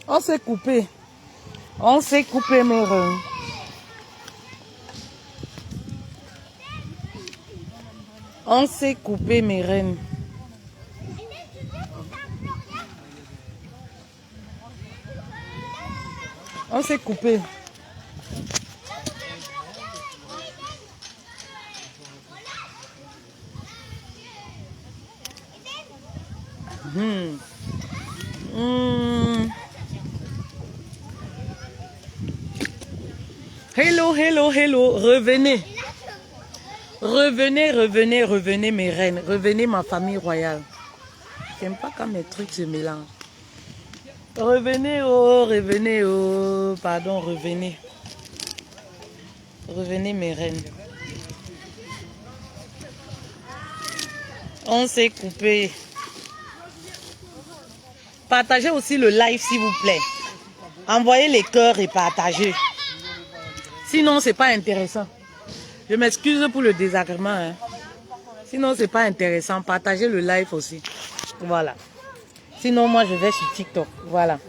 On s'est coupé. On s'est coupé, mes reins. On s'est coupé, mes reines. On s'est coupé. Hello, hello, hello. Revenez. Revenez, revenez, revenez, mes reines. Revenez, ma famille royale. J'aime pas quand mes trucs se mélangent. Revenez, oh, revenez, oh. Pardon, revenez. Revenez, mes reines. On s'est coupé. Partagez aussi le live, s'il vous plaît. Envoyez les cœurs et partagez. Sinon, c'est pas intéressant. Je m'excuse pour le désagrément. Hein. Sinon, c'est pas intéressant. Partagez le live aussi. Voilà. Sinon, moi, je vais sur TikTok. Voilà.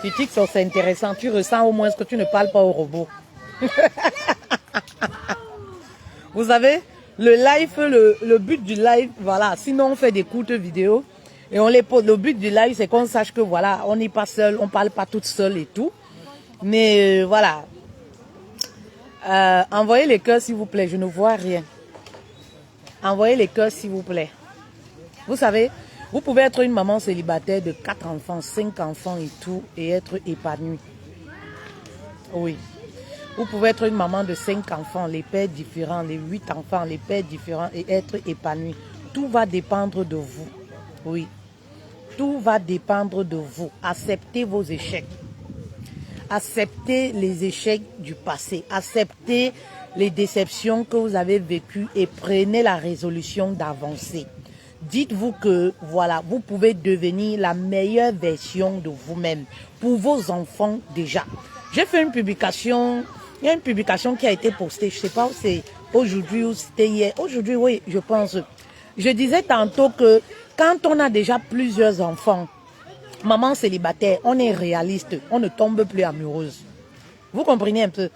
Sur TikTok, c'est intéressant. Tu ressens au moins que tu ne parles pas au robot. Vous savez, le live, le but du live, voilà. Sinon, on fait des courtes vidéos et on les pose. Le but du live, c'est qu'on sache que, voilà, on n'est pas seul, on parle pas toute seule et tout. Mais, voilà. Envoyez les cœurs, s'il vous plaît. Je ne vois rien. Envoyez les cœurs, s'il vous plaît. Vous savez, vous pouvez être une maman célibataire de 4 enfants, 5 enfants et tout, et être épanouie. Oui. Vous pouvez être une maman de 5 enfants, les pères différents, les 8 enfants, les pères différents, et être épanouie. Tout va dépendre de vous. Oui. Tout va dépendre de vous. Acceptez vos échecs. Acceptez les échecs du passé. Acceptez les déceptions que vous avez vécues et prenez la résolution d'avancer. Dites-vous que, voilà, vous pouvez devenir la meilleure version de vous-même pour vos enfants déjà. J'ai fait une publication, il y a une publication qui a été postée, je ne sais pas si c'est aujourd'hui ou c'était hier. Aujourd'hui, oui, je pense. Je disais tantôt que quand on a déjà plusieurs enfants, maman célibataire, on est réaliste, on ne tombe plus amoureuse. Vous comprenez un peu?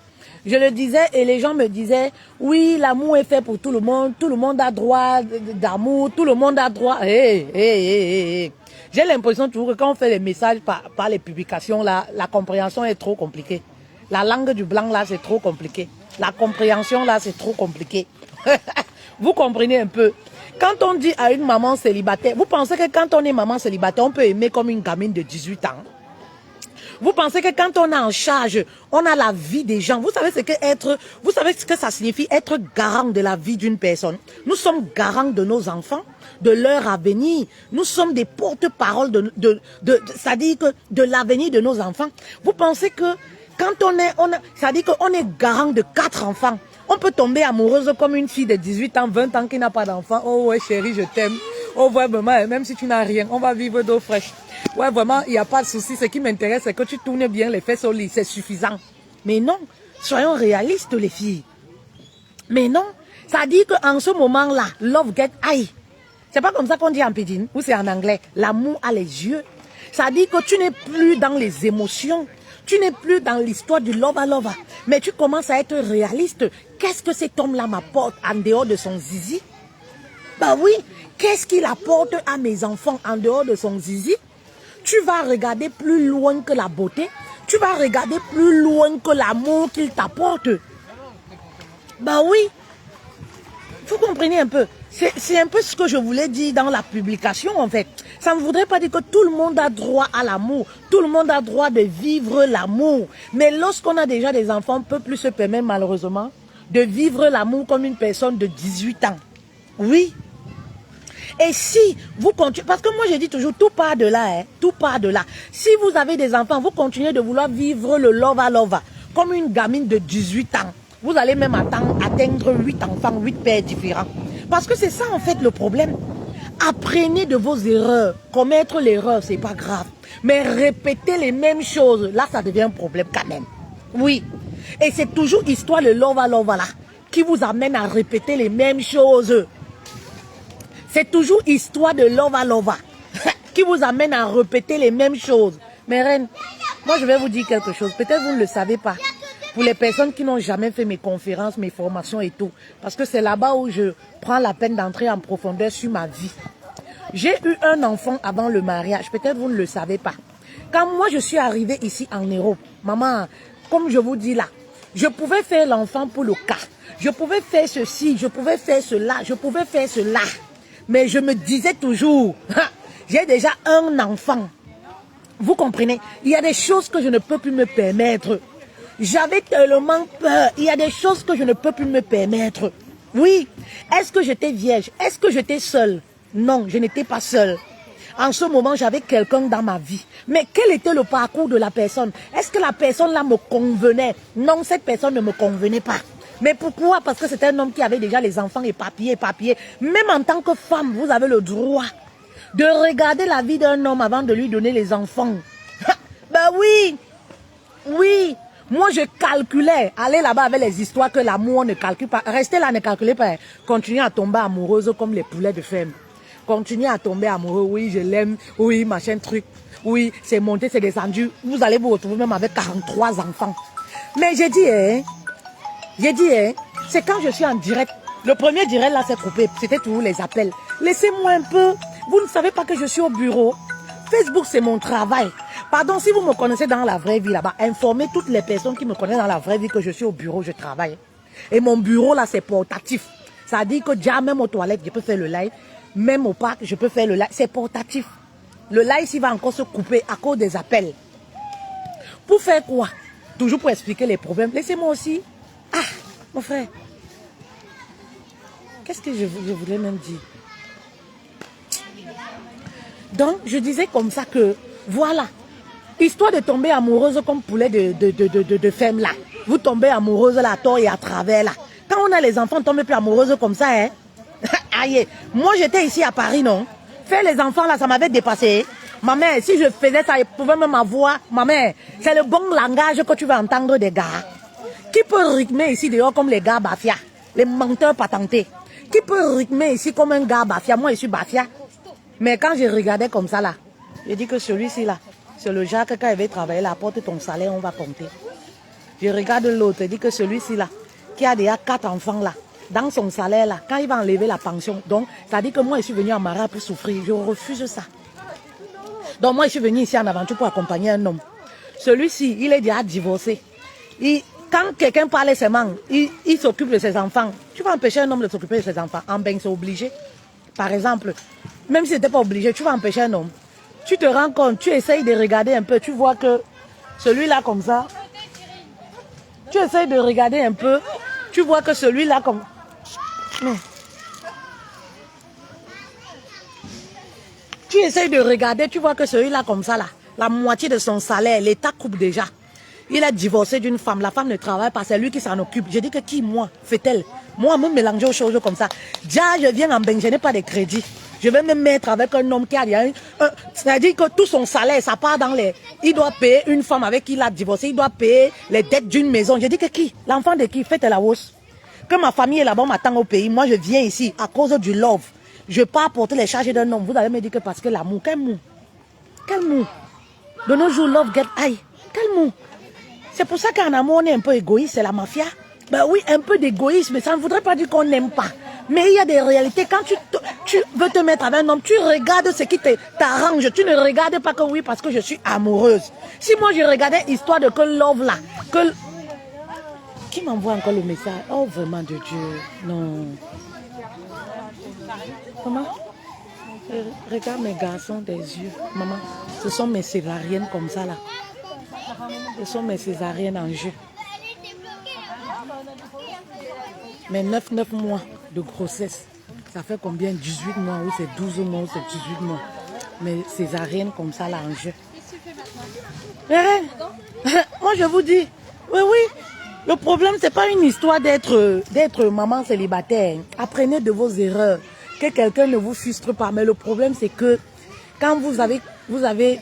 Je le disais et les gens me disaient, oui, l'amour est fait pour tout le monde a droit d'amour, tout le monde a droit. J'ai l'impression toujours que quand on fait les messages par les publications, là, la compréhension est trop compliquée. La langue du blanc, là, c'est trop compliqué. La compréhension, là, c'est trop compliqué. Vous comprenez un peu? Quand on dit à une maman célibataire, vous pensez que quand on est maman célibataire, on peut aimer comme une gamine de 18 ans? Vous pensez que quand on est en charge, on a la vie des gens? Vous savez vous savez ce que ça signifie être garant de la vie d'une personne? Nous sommes garants de nos enfants, de leur avenir. Nous sommes des porte-parole c'est-à-dire que de l'avenir de nos enfants. Vous pensez que quand c'est-à-dire qu'on est garant de 4 enfants. On peut tomber amoureuse comme une fille de 18 ans, 20 ans qui n'a pas d'enfant. Oh ouais chérie, je t'aime. Oh ouais maman, même si tu n'as rien, on va vivre d'eau fraîche. Ouais vraiment, il n'y a pas de souci. Ce qui m'intéresse, c'est que tu tournes bien les fesses au lit, c'est suffisant. Mais non, soyons réalistes les filles. Mais non, ça dit qu'en ce moment-là, love get high. C'est pas comme ça qu'on dit en pidgin, ou c'est en anglais. L'amour a les yeux. Ça dit que tu n'es plus dans les émotions. Tu n'es plus dans l'histoire du lova, mais tu commences à être réaliste. Qu'est-ce que cet homme-là m'apporte en dehors de son zizi? Bah oui, qu'est-ce qu'il apporte à mes enfants en dehors de son zizi? Tu vas regarder plus loin que la beauté. Tu vas regarder plus loin que l'amour qu'il t'apporte. Bah oui, vous comprenez un peu. C'est un peu ce que je voulais dire dans la publication en fait. Ça ne voudrait pas dire que tout le monde a droit à l'amour. Tout le monde a droit de vivre l'amour. Mais lorsqu'on a déjà des enfants, on ne peut plus se permettre malheureusement de vivre l'amour comme une personne de 18 ans. Oui. Et si vous continuez, parce que moi je dis toujours, tout part de là, hein, tout part de là. Si vous avez des enfants, vous continuez de vouloir vivre le lova comme une gamine de 18 ans. Vous allez même atteindre 8 enfants, 8 pères différents. Parce que c'est ça en fait le problème. Apprenez de vos erreurs. Commettre l'erreur, c'est pas grave. Mais répéter les mêmes choses, là ça devient un problème quand même. Oui. Et c'est toujours histoire de lova là qui vous amène à répéter les mêmes choses. C'est toujours histoire de lova qui vous amène à répéter les mêmes choses. Mes reines, moi je vais vous dire quelque chose. Peut-être vous ne le savez pas. Pour les personnes qui n'ont jamais fait mes conférences, mes formations et tout. Parce que c'est là-bas où je prends la peine d'entrer en profondeur sur ma vie. J'ai eu un enfant avant le mariage. Peut-être vous ne le savez pas. Quand moi je suis arrivée ici en Europe, maman, comme je vous dis là, je pouvais faire l'enfant pour le cas. Je pouvais faire ceci, je pouvais faire cela, je pouvais faire cela. Mais je me disais toujours, j'ai déjà un enfant. Vous comprenez? Il y a des choses que je ne peux plus me permettre. J'avais tellement peur. Il y a des choses que je ne peux plus me permettre. Oui. Est-ce que j'étais vierge? Est-ce que j'étais seule? Non, je n'étais pas seule. En ce moment, j'avais quelqu'un dans ma vie. Mais quel était le parcours de la personne? Est-ce que la personne là me convenait? Non, cette personne ne me convenait pas. Mais pourquoi? Parce que c'était un homme qui avait déjà les enfants éparpillés. Même en tant que femme, vous avez le droit de regarder la vie d'un homme avant de lui donner les enfants. Ben oui, oui. Moi, je calculais, aller là-bas avec les histoires que l'amour ne calcule pas. Rester là, ne calculez pas. Continuez à tomber amoureuse comme les poulets de ferme. Continuez à tomber amoureux. Oui, je l'aime. Oui, machin truc. Oui, c'est monté, c'est descendu. Vous allez vous retrouver même avec 43 enfants. Mais j'ai dit, c'est quand je suis en direct. Le premier direct là, c'est coupé. C'était toujours les appels. Laissez-moi un peu. Vous ne savez pas que je suis au bureau. Facebook, c'est mon travail. Pardon, si vous me connaissez dans la vraie vie là-bas, informez toutes les personnes qui me connaissent dans la vraie vie que je suis au bureau, je travaille. Et mon bureau là, c'est portatif. Ça dit que déjà, même aux toilettes, je peux faire le live. Même au parc, je peux faire le live. C'est portatif. Le live, il va encore se couper à cause des appels. Pour faire quoi? Toujours pour expliquer les problèmes. Laissez-moi aussi. Ah, mon frère. Qu'est-ce que je voulais même dire? Donc, je disais comme ça que, voilà. Histoire de tomber amoureuse comme poulet de ferme là. Vous tombez amoureuse là, à tort et à travers là. Quand on a les enfants, on tombe plus amoureuse comme ça, hein. Aïe, moi j'étais ici à Paris, non? Faire les enfants là, ça m'avait dépassé. Ma mère, si je faisais ça, je pouvais même avoir. Ma mère, c'est le bon langage que tu vas entendre des gars. Qui peut rythmer ici dehors comme les gars Bafia, les menteurs patentés? Qui peut rythmer ici comme un gars Bafia? Moi, je suis Bafia. Mais quand je regardais comme ça là, je dis que celui-ci là, c'est le Jacques, quand il va travailler là, apporte ton salaire, on va compter. Je regarde l'autre, je dis que celui-ci là, qui a déjà 4 enfants là, dans son salaire là, quand il va enlever la pension, donc ça dit que moi je suis venu à Mara pour souffrir, je refuse ça. Donc moi je suis venu ici en aventure pour accompagner un homme. Celui-ci, il est déjà divorcé. Quand quelqu'un parle seulement, il s'occupe de ses enfants. Tu vas empêcher un homme de s'occuper de ses enfants. En ben, c'est obligé. Par exemple, même si c'était pas obligé, tu vas empêcher un homme. Tu te rends compte, tu essayes de regarder un peu, tu vois que celui-là comme ça, tu essayes de regarder un peu, tu vois que celui-là comme... Non. Tu essayes de regarder, tu vois que celui-là comme ça, là, la moitié de son salaire, l'État coupe déjà. Il est divorcé d'une femme, la femme ne travaille pas, c'est lui qui s'en occupe. Je dis que qui, moi, fait-elle? Moi, me mélanger aux choses comme ça. Déjà, je viens en bain, je n'ai pas de crédit. Je vais me mettre avec un homme qui a... C'est-à-dire que tout son salaire, ça part dans les... Il doit payer une femme avec qui il a divorcé, il doit payer les dettes d'une maison. Je dis que qui? L'enfant de qui? Faites la hausse. Que ma famille est là-bas, m'attend au pays. Moi, je viens ici à cause du love. Je ne peux pas apporter les charges d'un homme. Vous allez me dire que parce que l'amour, quel mot? Quel mot? De nos jours, love get high. Quel mot? C'est pour ça qu'en amour, on est un peu égoïste, c'est la mafia. Ben oui, un peu d'égoïsme, ça ne voudrait pas dire qu'on n'aime pas. Mais il y a des réalités. Quand tu veux te mettre avec un homme, tu regardes ce qui t'arrange. Tu ne regardes pas que oui, parce que je suis amoureuse. Si moi, je regardais histoire de que love là, que... Qui m'envoie encore le message? Oh, vraiment de Dieu. Non. Comment? Regarde mes garçons des yeux. Maman, ce sont mes césariennes comme ça là. Ce sont mes césariennes en jeu. Mais 9 mois de grossesse, ça fait combien? 18 mois ou c'est 12 mois ou c'est 18 mois. Mais césariennes comme ça là en jeu. Moi je vous dis, oui, le problème c'est pas une histoire d'être maman célibataire. Apprenez de vos erreurs. Que quelqu'un ne vous frustre pas. Mais le problème c'est que quand vous avez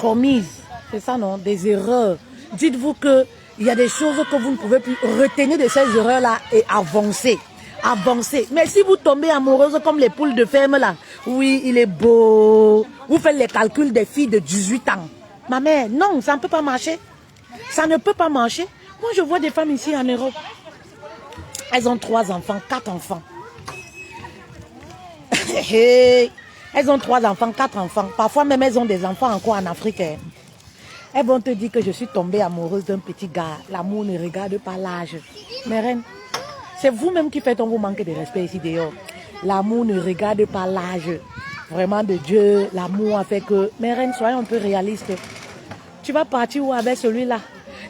commis, c'est ça non, des erreurs, dites-vous que il y a des choses que vous ne pouvez plus retenir de ces erreurs-là et avancer. Avancez. Mais si vous tombez amoureuse comme les poules de ferme là, oui, il est beau. Vous faites les calculs des filles de 18 ans. Ma mère, non, ça ne peut pas marcher. Ça ne peut pas marcher. Moi, je vois des femmes ici en Europe. Elles ont 3 enfants, 4 enfants. Elles ont 3 enfants, 4 enfants. Parfois même, elles ont des enfants encore en Afrique. Elles vont te dire que je suis tombée amoureuse d'un petit gars. L'amour ne regarde pas l'âge. Mes reines, c'est vous-même qui faites vous manquer de respect ici dehors. L'amour ne regarde pas l'âge. Vraiment de Dieu, l'amour a fait que... Mes reines, soyons un peu réalistes. Tu vas partir où avec celui-là?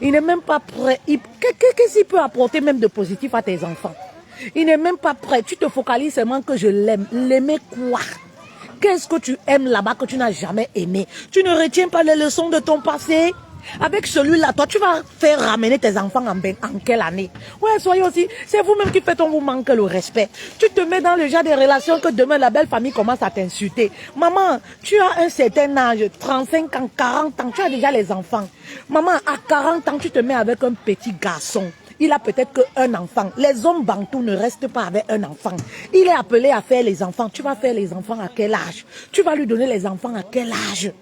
Il n'est même pas prêt. Qu'est-ce qu'il peut apporter même de positif à tes enfants? Il n'est même pas prêt. Tu te focalises seulement que je l'aime. L'aimer quoi? Qu'est-ce que tu aimes là-bas que tu n'as jamais aimé? Tu ne retiens pas les leçons de ton passé? Avec celui-là, toi, tu vas faire ramener tes enfants en quelle année? Ouais, soyez aussi, c'est vous-même qui faites, on vous manque le respect. Tu te mets dans le genre des relations que demain, la belle famille commence à t'insulter. Maman, tu as un certain âge, 35 ans, 40 ans, tu as déjà les enfants. Maman, à 40 ans, tu te mets avec un petit garçon. Il a peut-être qu'un enfant. Les hommes bantous ne restent pas avec un enfant. Il est appelé à faire les enfants. Tu vas faire les enfants à quel âge? Tu vas lui donner les enfants à quel âge?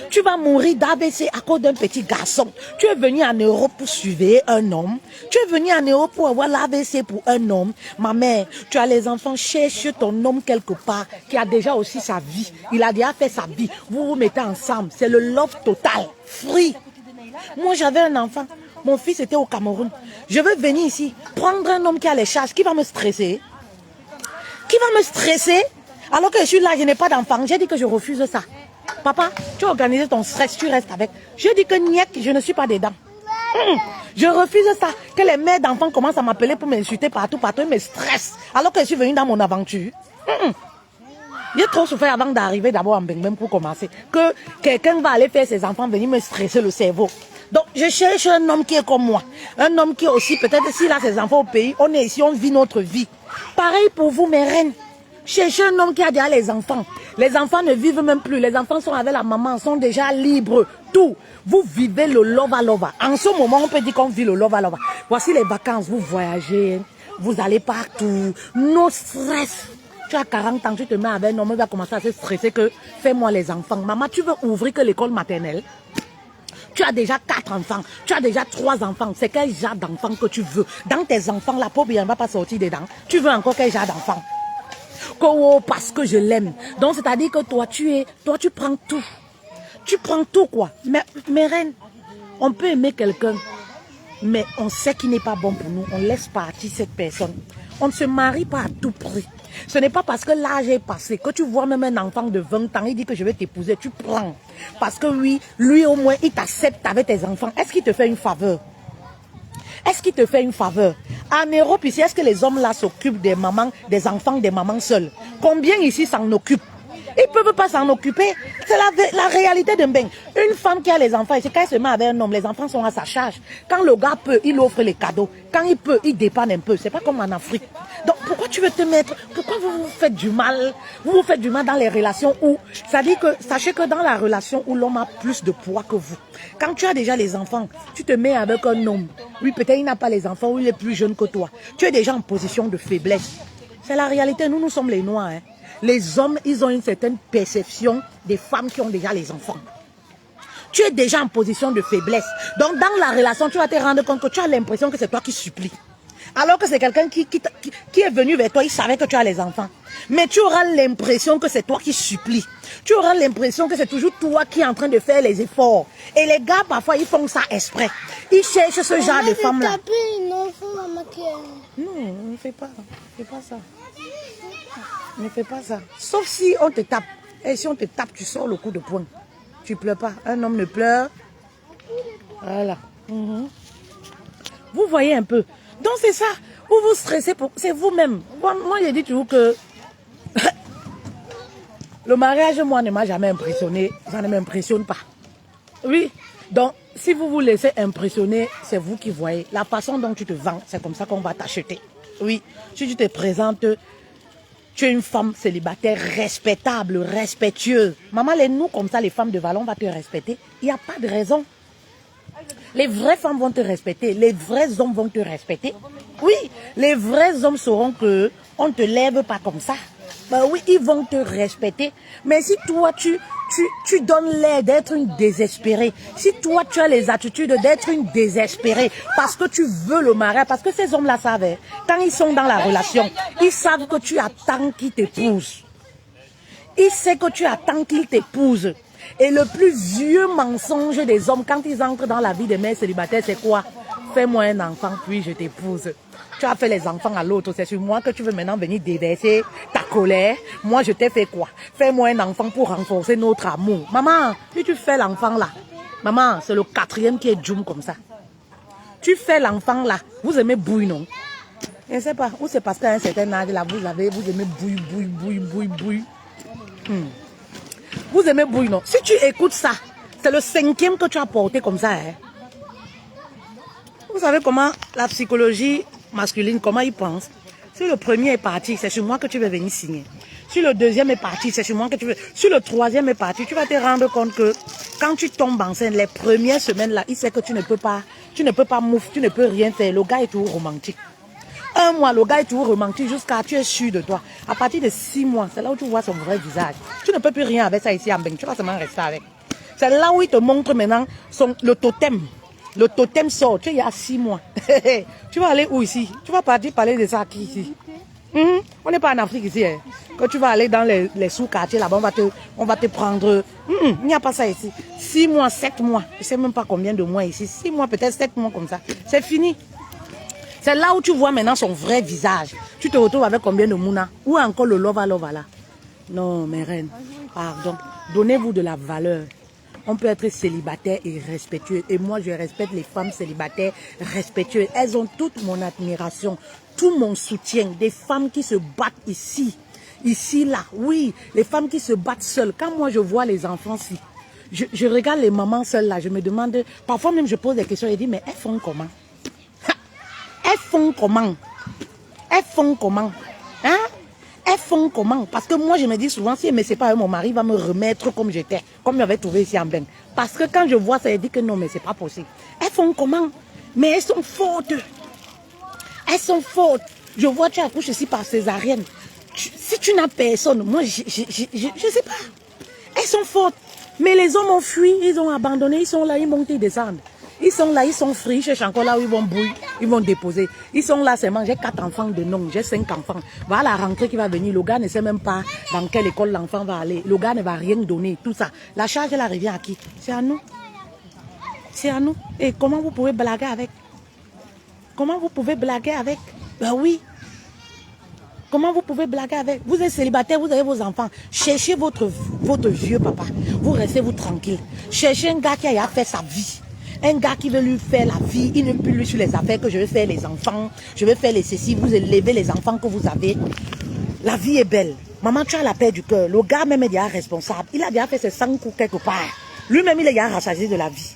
Tu vas mourir d'AVC à cause d'un petit garçon. Tu es venu en Europe pour suivre un homme. Tu es venu en Europe pour avoir l'AVC pour un homme. Ma mère, tu as les enfants, cherche ton homme quelque part qui a déjà aussi sa vie. Il a déjà fait sa vie. Vous vous mettez ensemble. C'est le love total. Free. Moi, j'avais un enfant. Mon fils était au Cameroun. Je veux venir ici, prendre un homme qui a les charges, qui va me stresser. Qui va me stresser alors que je suis là, je n'ai pas d'enfant. J'ai dit que je refuse ça. Papa, tu as organisé ton stress, tu restes avec. Je dis que niet, je ne suis pas dedans. Je refuse ça. Que les mères d'enfants commencent à m'appeler pour m'insulter partout, ils me stressent. Alors que je suis venue dans mon aventure. J'ai trop souffert avant d'arriver d'abord en Benguem pour commencer. Que quelqu'un va aller faire ses enfants venir me stresser le cerveau. Donc, je cherche un homme qui est comme moi. Un homme qui est aussi, peut-être s'il a ses enfants au pays, on est ici, on vit notre vie. Pareil pour vous, mes reines. Cherchez un homme qui a déjà les enfants. Les enfants ne vivent même plus. Les enfants sont avec la maman, sont déjà libres. Tout. Vous vivez le lova lova. En ce moment, on peut dire qu'on vit le lova lova. Voici les vacances. Vous voyagez. Vous allez partout. No stress. Tu as 40 ans, tu te mets avec un homme, il va commencer à se stresser que fais-moi les enfants. Maman, tu veux ouvrir que l'école maternelle? Tu as déjà 4 enfants, tu as déjà 3 enfants. C'est quel genre d'enfant que tu veux? Dans tes enfants, la pauvre, elle ne va pas sortir dedans. Tu veux encore quel genre d'enfant? Parce que je l'aime. Donc, c'est-à-dire que toi, tu prends tout. Tu prends tout, quoi. Mais, mes reines, on peut aimer quelqu'un, mais on sait qu'il n'est pas bon pour nous. On laisse partir cette personne. On ne se marie pas à tout prix. Ce n'est pas parce que l'âge est passé que tu vois même un enfant de 20 ans, il dit que je vais t'épouser, tu prends. Parce que oui, lui au moins, il t'accepte avec tes enfants. Est-ce qu'il te fait une faveur? Est-ce qu'il te fait une faveur? En Europe ici, est-ce que les hommes là s'occupent des mamans, des enfants des mamans seules? Combien ici s'en occupent? Ils ne peuvent pas s'en occuper. C'est la réalité d'un bain. Une femme qui a les enfants, c'est quand elle se met avec un homme, les enfants sont à sa charge. Quand le gars peut, il offre les cadeaux. Quand il peut, il dépanne un peu. C'est pas comme en Afrique. Donc pourquoi tu veux te mettre? Pourquoi vous vous faites du mal? Vous vous faites du mal dans les relations où, c'est-à-dire que, sachez que dans la relation où l'homme a plus de poids que vous, quand tu as déjà les enfants, tu te mets avec un homme. Oui, peut-être il n'a pas les enfants ou il est plus jeune que toi. Tu es déjà en position de faiblesse. C'est la réalité. Nous sommes les Noirs, hein. Les hommes, ils ont une certaine perception des femmes qui ont déjà les enfants. Tu es déjà en position de faiblesse. Donc, dans la relation, tu vas te rendre compte que tu as l'impression que c'est toi qui supplies. Alors que c'est quelqu'un qui est venu vers toi, il savait que tu as les enfants. Mais tu auras l'impression que c'est toi qui supplies. Tu auras l'impression que c'est toujours toi qui es en train de faire les efforts. Et les gars, parfois, ils font ça exprès. Ils cherchent ce genre de femme-là. Non, ne fais pas. Ne fais pas ça. Ne fais pas ça. Sauf si on te tape. Et si on te tape, tu sors le coup de poing. Tu pleures pas. Un homme ne pleure. Voilà. Vous voyez un peu. Donc c'est ça. Vous vous stressez pour... C'est vous-même. Moi, j'ai dit toujours que... Le mariage, moi, ne m'a jamais impressionné. Ça ne m'impressionne pas. Oui. Donc, si vous vous laissez impressionner, c'est vous qui voyez. La façon dont tu te vends, c'est comme ça qu'on va t'acheter. Oui. Si tu te présentes... Tu es une femme célibataire respectable, respectueuse. Maman, nous comme ça, les femmes de valeur, on va te respecter. Il n'y a pas de raison. Les vraies femmes vont te respecter. Les vrais hommes vont te respecter. Oui, les vrais hommes sauront que on ne te lève pas comme ça. Ben oui, ils vont te respecter. Mais si toi, tu donnes l'air d'être une désespérée, si toi, tu as les attitudes d'être une désespérée, parce que tu veux le mariage, parce que ces hommes-là savent, hein, quand ils sont dans la relation, ils savent que tu attends qu'ils t'épousent. Ils savent que tu attends qu'ils t'épousent. Et le plus vieux mensonge des hommes, quand ils entrent dans la vie des mères célibataires, c'est quoi? Fais-moi un enfant, puis je t'épouse. Tu as fait les enfants à l'autre, c'est sur moi que tu veux maintenant venir déverser ta colère. Moi, je t'ai fait quoi? Fais-moi un enfant pour renforcer notre amour. Maman, si tu fais l'enfant là, maman, c'est le 4e qui est djoum comme ça. Tu fais l'enfant là, vous aimez bouille, non? Je ne sais pas, ou c'est parce qu'à un certain âge là, vous aimez bouille. Vous aimez bouille, non? Si tu écoutes ça, c'est le 5e que tu as porté comme ça. Hein? Vous savez comment la psychologie masculine, comment ils pensent? Si le premier est parti, c'est sur moi que tu veux venir signer. Si le 2e est parti, c'est sur moi que tu veux. Si le 3e est parti, tu vas te rendre compte que quand tu tombes enceinte, les premières semaines là, il sait que tu ne peux pas mouf, tu ne peux rien faire. Le gars est toujours romantique. 1 mois, le gars est toujours romantique jusqu'à tu es sûr de toi. À partir de 6 mois, c'est là où tu vois son vrai visage. Tu ne peux plus rien avec ça ici en Beng. Tu vas seulement rester avec. C'est là où il te montre maintenant le totem. Le totem sort. Tu es il y a 6 mois. Tu vas aller où ici? Tu vas partir parler de ça qui ici? On n'est pas en Afrique ici. Hein. Quand tu vas aller dans les sous-quartiers là-bas, on va te prendre. Il n'y a pas ça ici. 6 mois, 7 mois. Je ne sais même pas combien de mois ici. 6 mois, peut-être 7 mois comme ça. C'est fini. C'est là où tu vois maintenant son vrai visage. Tu te retrouves avec combien de mouna? Ou encore le lova là? Non, mes reines, pardon. Donnez-vous de la valeur. On peut être célibataire et respectueux. Et moi, je respecte les femmes célibataires respectueuses. Elles ont toute mon admiration, tout mon soutien. Des femmes qui se battent ici, là. Oui, les femmes qui se battent seules. Quand moi, je vois les enfants ici, je regarde les mamans seules là. Je me demande, parfois même je pose des questions et je dis, mais elles font comment? Elles font comment? Elles font comment? Hein? Elles font comment? Parce que moi, je me dis souvent, si elle ne me sait pas, mon mari va me remettre comme j'étais, comme j'avais trouvé ici en Beng. Parce que quand je vois ça, elle dit que non, mais c'est pas possible. Elles font comment? Mais elles sont fortes. Elles sont fortes. Je vois, tu accouches ici par césarienne. Si tu n'as personne, moi, je sais pas. Elles sont fortes. Mais les hommes ont fui, ils ont abandonné, ils sont là, ils montent, ils descendent. Ils sont là, ils sont frits, ils cherchent encore là où ils vont bouillir, ils vont déposer. Ils sont là seulement, j'ai 4 enfants de nom, j'ai 5 enfants. Voilà la rentrée qui va venir, le gars ne sait même pas dans quelle école l'enfant va aller. Le gars ne va rien donner, tout ça. La charge, elle revient à qui? C'est à nous. C'est à nous. Et comment vous pouvez blaguer avec? Comment vous pouvez blaguer avec? Ben oui. Comment vous pouvez blaguer avec? Vous êtes célibataire, vous avez vos enfants. Cherchez votre vieux papa. Vous restez vous tranquille. Cherchez un gars qui a fait sa vie. Un gars qui veut lui faire la vie, il ne peut lui sur les affaires que je vais faire les enfants, je vais faire les ceci, vous élevez les enfants que vous avez. La vie est belle. Maman, tu as la paix du cœur. Le gars même est déjà responsable. Il a déjà fait ses 100 coups quelque part. Lui-même, il est déjà rassasié de la vie.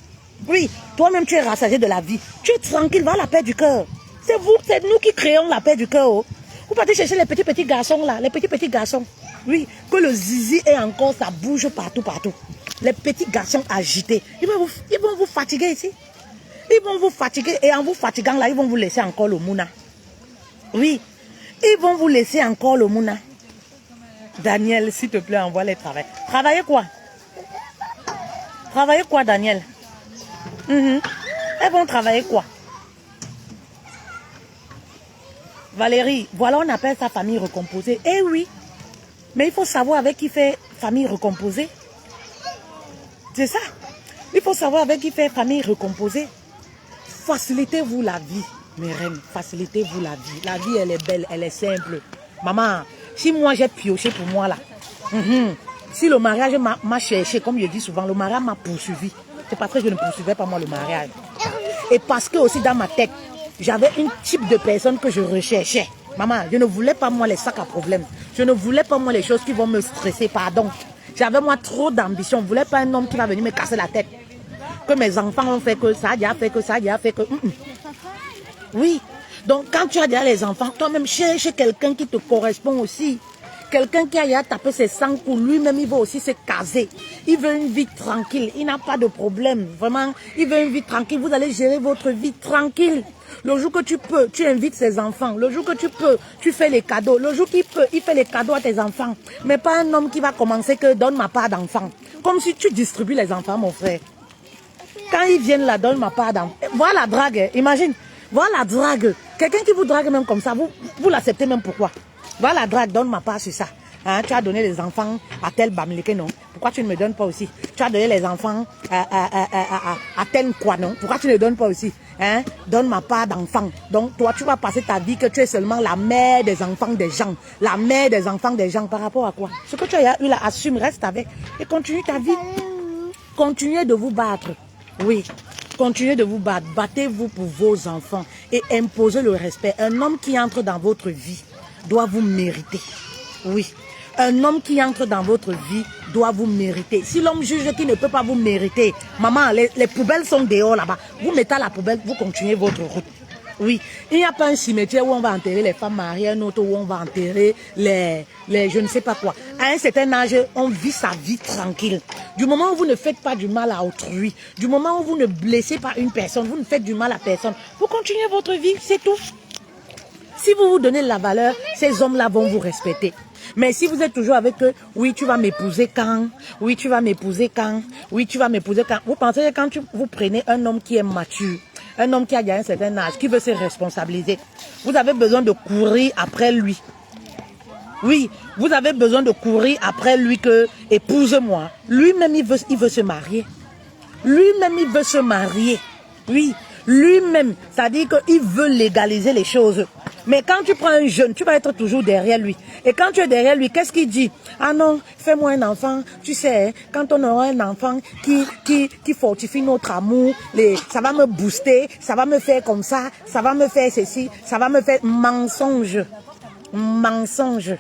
Oui, toi-même, tu es rassasié de la vie. Tu es tranquille, va la paix du cœur. C'est vous, c'est nous qui créons la paix du cœur. Oh. Vous partez chercher les petits garçons là, les petits garçons. Oui, que le zizi est encore, ça bouge partout. Les petits garçons agités, ils vont vous fatiguer ici. Ils vont vous fatiguer et en vous fatiguant là, ils vont vous laisser encore le mouna. Oui, ils vont vous laisser encore le mouna. Daniel, s'il te plaît, envoie-les travailler. Travailler quoi? Travailler quoi, Daniel? Elles vont travailler quoi? Valérie, voilà, on appelle ça famille recomposée. Eh oui, mais il faut savoir avec qui fait famille recomposée. C'est ça. Il faut savoir avec qui fait famille recomposée. Facilitez-vous la vie, mes reines. Facilitez-vous la vie. La vie, elle est belle, elle est simple. Maman, si moi j'ai pioché pour moi là, si le mariage m'a cherché, comme je dis souvent, le mariage m'a poursuivi. C'est parce que je ne poursuivais pas moi le mariage. Et parce que aussi dans ma tête, j'avais un type de personne que je recherchais. Maman, je ne voulais pas moi les sacs à problème. Je ne voulais pas moi les choses qui vont me stresser, pardon. J'avais moi trop d'ambition. Je ne voulais pas un homme qui va venir me casser la tête. Que mes enfants ont fait que ça, il a fait que ça, il a fait que... Oui. Donc quand tu as déjà les enfants, toi-même cherche quelqu'un qui te correspond aussi. quelqu'un qui a tapé ses 100 coups, lui-même, il veut aussi se caser. Il veut une vie tranquille. Il n'a pas de problème. Vraiment, il veut une vie tranquille. Vous allez gérer votre vie tranquille. Le jour que tu peux, tu invites ses enfants. Le jour que tu peux, tu fais les cadeaux. Le jour qu'il peut, il fait les cadeaux à tes enfants. Mais pas un homme qui va commencer que donne ma part d'enfant. Comme si tu distribues les enfants, mon frère. Quand ils viennent là, donne ma part d'enfant. Voilà la drague, imagine. Voilà la drague. Quelqu'un qui vous drague même comme ça, vous l'acceptez même pourquoi? Voilà la drague, donne ma part sur ça. Hein, tu as donné les enfants à tel Bamileke, non? Pourquoi tu ne me donnes pas aussi? Tu as donné les enfants à tel quoi, non? Pourquoi tu ne les donnes pas aussi? Hein? Donne ma part d'enfant. Donc, toi, tu vas passer ta vie que tu es seulement la mère des enfants des gens. La mère des enfants des gens par rapport à quoi? Ce que tu as eu là, assume, reste avec et continue ta vie. Continuez de vous battre. Oui. Continuez de vous battre. Battez-vous pour vos enfants et imposez le respect. Un homme qui entre dans votre vie doit vous mériter. Oui. Un homme qui entre dans votre vie doit vous mériter. Si l'homme juge qu'il ne peut pas vous mériter, maman, les poubelles sont dehors là-bas. Vous mettez à la poubelle, vous continuez votre route. Oui, il n'y a pas un cimetière où on va enterrer les femmes mariées, un autre où on va enterrer les je ne sais pas quoi. À un certain âge, on vit sa vie tranquille. Du moment où vous ne faites pas du mal à autrui, du moment où vous ne blessez pas une personne, vous ne faites du mal à personne, vous continuez votre vie, c'est tout. Si vous vous donnez la valeur, ces hommes-là vont vous respecter. Mais si vous êtes toujours avec eux, oui, tu vas m'épouser quand? Oui, tu vas m'épouser quand? Oui, tu vas m'épouser quand? Vous pensez que quand vous prenez un homme qui est mature, un homme qui a déjà un certain âge, qui veut se responsabiliser, vous avez besoin de courir après lui. Oui, vous avez besoin de courir après lui que épouse-moi. Lui-même, il veut se marier. Lui-même, il veut se marier. Oui, lui-même, c'est-à-dire qu'il veut légaliser les choses. Mais quand tu prends un jeune, tu vas être toujours derrière lui. Et quand tu es derrière lui, qu'est-ce qu'il dit? Ah non, fais-moi un enfant. Tu sais, quand on aura un enfant qui fortifie notre amour, ça va me booster, ça va me faire comme ça va me faire ceci, ça va me faire mensonge. Mensonge.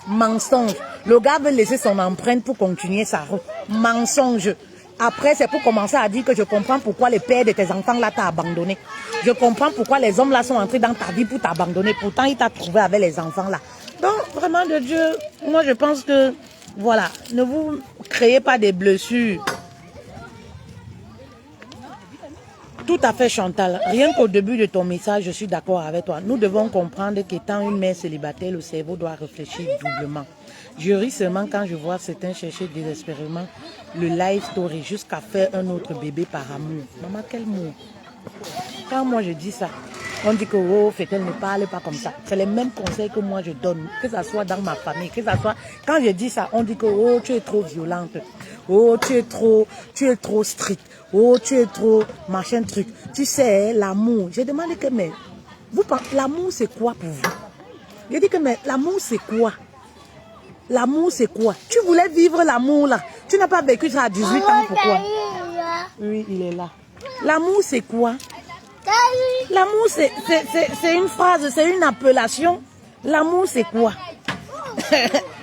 Mensonge. Le gars veut laisser son empreinte pour continuer sa route. Mensonge. Après, c'est pour commencer à dire que je comprends pourquoi les pères de tes enfants là t'ont abandonné. Je comprends pourquoi les hommes là sont entrés dans ta vie pour t'abandonner. Pourtant, il t'a trouvé avec les enfants là. Donc, vraiment de Dieu, moi je pense que, voilà, ne vous créez pas des blessures. Tout à fait, Chantal. Rien qu'au début de ton message, je suis d'accord avec toi. Nous devons comprendre qu'étant une mère célibataire, le cerveau doit réfléchir doublement. Je ris seulement quand je vois certains chercher désespérément le live story jusqu'à faire un autre bébé par amour. Maman, quel mot. Quand moi je dis ça, on dit que oh, Fetel ne parle pas comme ça. C'est les mêmes conseils que moi je donne, que ce soit dans ma famille, que ce soit... Quand je dis ça, on dit que oh, tu es trop violente. Oh, tu es trop strict. Oh, tu es trop machin truc. Tu sais, l'amour. J'ai demandé que, mais, l'amour c'est quoi pour vous? J'ai dit que, mais, l'amour c'est quoi? L'amour c'est quoi? Tu voulais vivre l'amour là. Tu n'as pas vécu ça à 18 ans, pourquoi? Oui, il est là. L'amour c'est quoi? L'amour c'est une phrase, c'est une appellation. L'amour c'est quoi?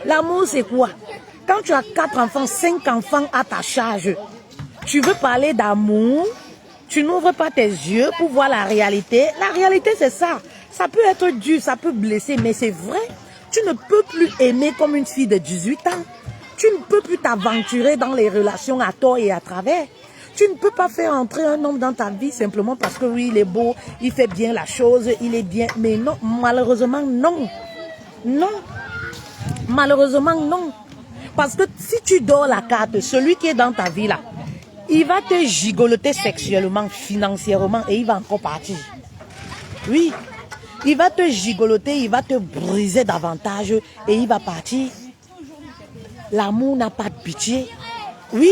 L'amour c'est quoi? Quand tu as 4 enfants, 5 enfants à ta charge, tu veux parler d'amour, tu n'ouvres pas tes yeux pour voir la réalité. La réalité, c'est ça. Ça peut être dur, ça peut blesser, mais c'est vrai. Tu ne peux plus aimer comme une fille de 18 ans. Tu ne peux plus t'aventurer dans les relations à tort et à travers. Tu ne peux pas faire entrer un homme dans ta vie simplement parce que oui, il est beau, il fait bien la chose, il est bien. Mais non, malheureusement, non. Non. Malheureusement, non. Parce que si tu dors la carte, celui qui est dans ta vie là, il va te gigoloter sexuellement, financièrement et il va encore partir. Oui, il va te gigoloter, il va te briser davantage et il va partir. L'amour n'a pas de pitié. Oui,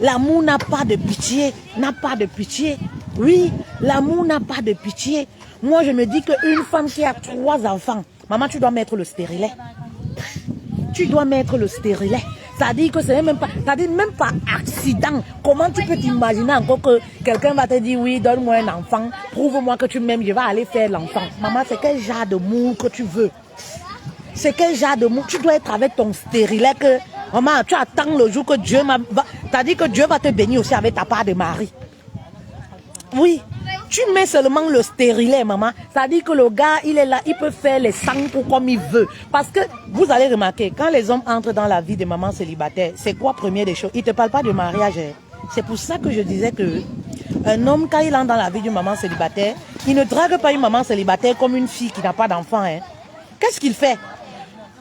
l'amour n'a pas de pitié, n'a pas de pitié. Oui, l'amour n'a pas de pitié. Moi, je me dis qu'une femme qui a 3 enfants, maman, tu dois mettre le stérilet. Tu dois mettre le stérilet. Ça dit que c'est même pas, ça dit même pas accident. Comment tu peux t'imaginer encore que quelqu'un va te dire oui, donne-moi un enfant, prouve-moi que tu m'aimes, je vais aller faire l'enfant. Maman, c'est quel genre d'amour que tu veux? C'est quel genre d'amour? Tu dois être avec ton stérilet que, maman, tu attends le jour que Dieu t'as dit que Dieu va te bénir aussi avec ta part de mari. Oui. Tu mets seulement le stérilet, maman. Ça dit que le gars, il est là, il peut faire les sangs pour comme il veut. Parce que vous allez remarquer, quand les hommes entrent dans la vie de maman célibataire, c'est quoi première des choses? Ils ne te parlent pas de mariage. Hein. C'est pour ça que je disais que un homme, quand il entre dans la vie d'une maman célibataire, il ne drague pas une maman célibataire comme une fille qui n'a pas d'enfant. Hein. Qu'est-ce qu'il fait?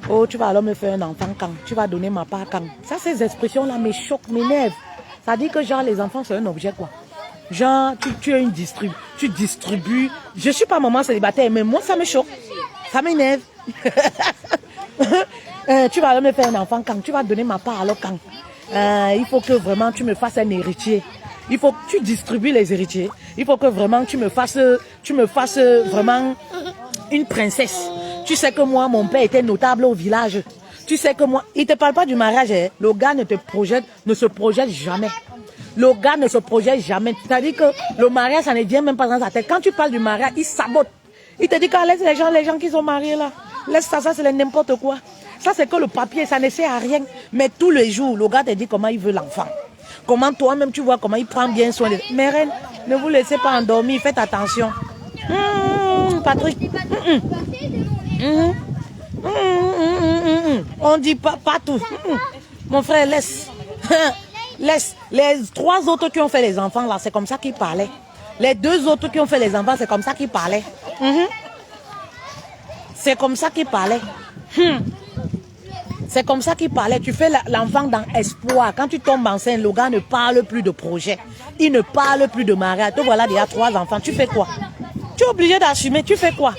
Oh, tu vas alors me faire un enfant quand? Tu vas donner ma part quand? Ça, ces expressions-là me choquent, m'énervent. Ça dit que genre les enfants, c'est un objet quoi. Genre, tu es une tu distribues. Je suis pas maman célibataire, mais moi, ça me choque. Ça m'énerve. Tu vas me faire un enfant quand? Tu vas donner ma part alors quand? Il faut que vraiment tu me fasses un héritier. Il faut que tu distribues les héritiers. Il faut que vraiment tu me fasses vraiment une princesse. Tu sais que moi, mon père était notable au village. Tu sais que moi, il ne te parle pas du mariage. Hein. Le gars ne se projette jamais. Le gars ne se projette jamais. C'est-à-dire que le mariage, ça ne vient même pas dans sa tête. Quand tu parles du mariage, il sabote. Il te dit qu'à laisse les gens qui sont mariés là. Laisse ça c'est n'importe quoi. Ça c'est que le papier, ça ne sert à rien. Mais tous les jours, le gars te dit comment il veut l'enfant. Comment toi-même tu vois comment il prend bien soin de... Mais reine, ne vous laissez pas endormir, faites attention. Patrick. On dit pas tout. Mon frère, laisse. Laisse. Les 3 autres qui ont fait les enfants, là, c'est comme ça qu'ils parlaient. Les 2 autres qui ont fait les enfants, c'est comme ça qu'ils parlaient. C'est comme ça qu'ils parlaient. C'est comme ça qu'ils parlaient. Tu fais l'enfant dans espoir. Quand tu tombes enceinte, le gars ne parle plus de projet. Il ne parle plus de mariage. Te voilà, il y a 3 enfants. Tu fais quoi? Tu es obligé d'assumer. Tu fais quoi?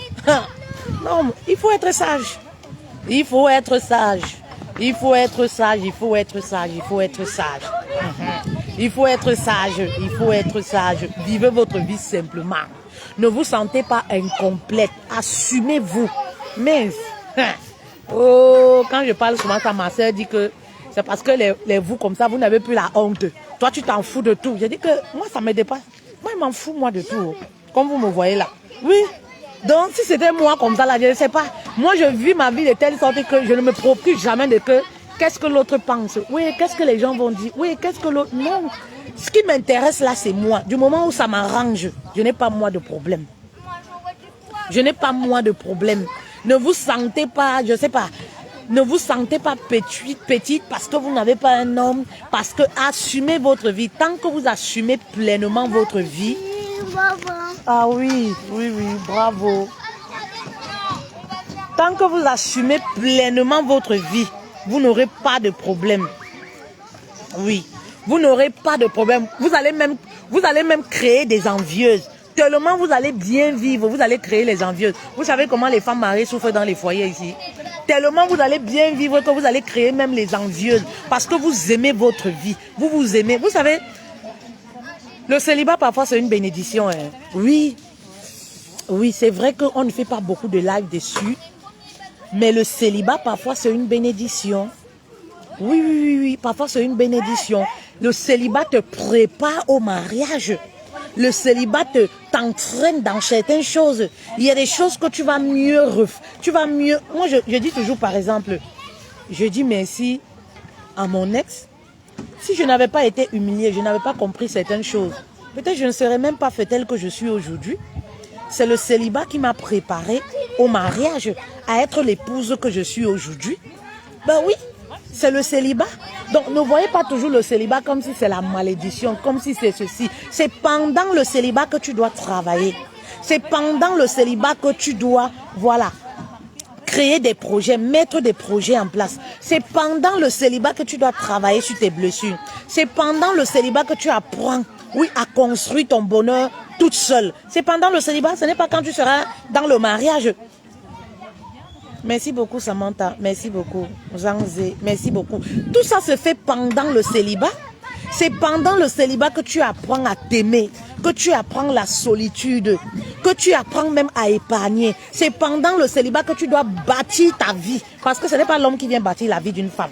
Non, il faut être sage. Il faut être sage. Il faut être sage. Il faut être sage. Il faut être sage. Il faut être sage. Il faut être sage. Vivez votre vie simplement. Ne vous sentez pas incomplète. Assumez-vous. Mais, oh, quand je parle souvent, ça, ma soeur dit que c'est parce que les vous comme ça, vous n'avez plus la honte. Toi, tu t'en fous de tout. Je dis que moi, ça me dépasse. Moi, je m'en fous, moi, de tout. Comme vous me voyez là. Oui. Donc, si c'était moi comme ça, là, je ne sais pas. Moi, je vis ma vie de telle sorte que je ne me préoccupe jamais de que qu'est-ce que l'autre pense. Oui, qu'est-ce que les gens vont dire. Oui, qu'est-ce que l'autre... Non. Ce qui m'intéresse là, c'est moi. Du moment où ça m'arrange, je n'ai pas moi de problème. Je n'ai pas moi de problème. Ne vous sentez pas, je ne sais pas, ne vous sentez pas petite parce que vous n'avez pas un homme. Parce que assumez votre vie. Tant que vous assumez pleinement votre vie... Ah oui, oui, oui, bravo. Tant que vous assumez pleinement votre vie, vous n'aurez pas de problème. Oui, vous n'aurez pas de problème. Vous allez même créer des envieuses. Tellement vous allez bien vivre, vous allez créer les envieuses. Vous savez comment les femmes mariées souffrent dans les foyers ici. Tellement vous allez bien vivre que vous allez créer même les envieuses. Parce que vous aimez votre vie. Vous vous aimez. Vous savez, le célibat parfois c'est une bénédiction. Hein. Oui, oui, c'est vrai qu'on ne fait pas beaucoup de live dessus. Mais le célibat parfois c'est une bénédiction. Oui, oui, oui, oui, parfois c'est une bénédiction. Le célibat te prépare au mariage. Le célibat t'entraîne dans certaines choses. Il y a des choses que tu vas mieux... Moi, je dis toujours, par exemple, je dis merci à mon ex. Si je n'avais pas été humiliée, je n'avais pas compris certaines choses, peut-être je ne serais même pas fait telle que je suis aujourd'hui. C'est le célibat qui m'a préparé au mariage, à être l'épouse que je suis aujourd'hui. Ben oui, c'est le célibat. Donc ne voyez pas toujours le célibat comme si c'est la malédiction, comme si c'est ceci. C'est pendant le célibat que tu dois travailler. C'est pendant le célibat que tu dois, voilà, créer des projets, mettre des projets en place. C'est pendant le célibat que tu dois travailler sur tes blessures. C'est pendant le célibat que tu apprends, oui, à construire ton bonheur toute seule. C'est pendant le célibat, ce n'est pas quand tu seras dans le mariage. Merci beaucoup Samantha, merci beaucoup Zangzé, merci beaucoup. Tout ça se fait pendant le célibat. C'est pendant le célibat que tu apprends à t'aimer, que tu apprends la solitude, que tu apprends même à épargner. C'est pendant le célibat que tu dois bâtir ta vie. Parce que ce n'est pas l'homme qui vient bâtir la vie d'une femme.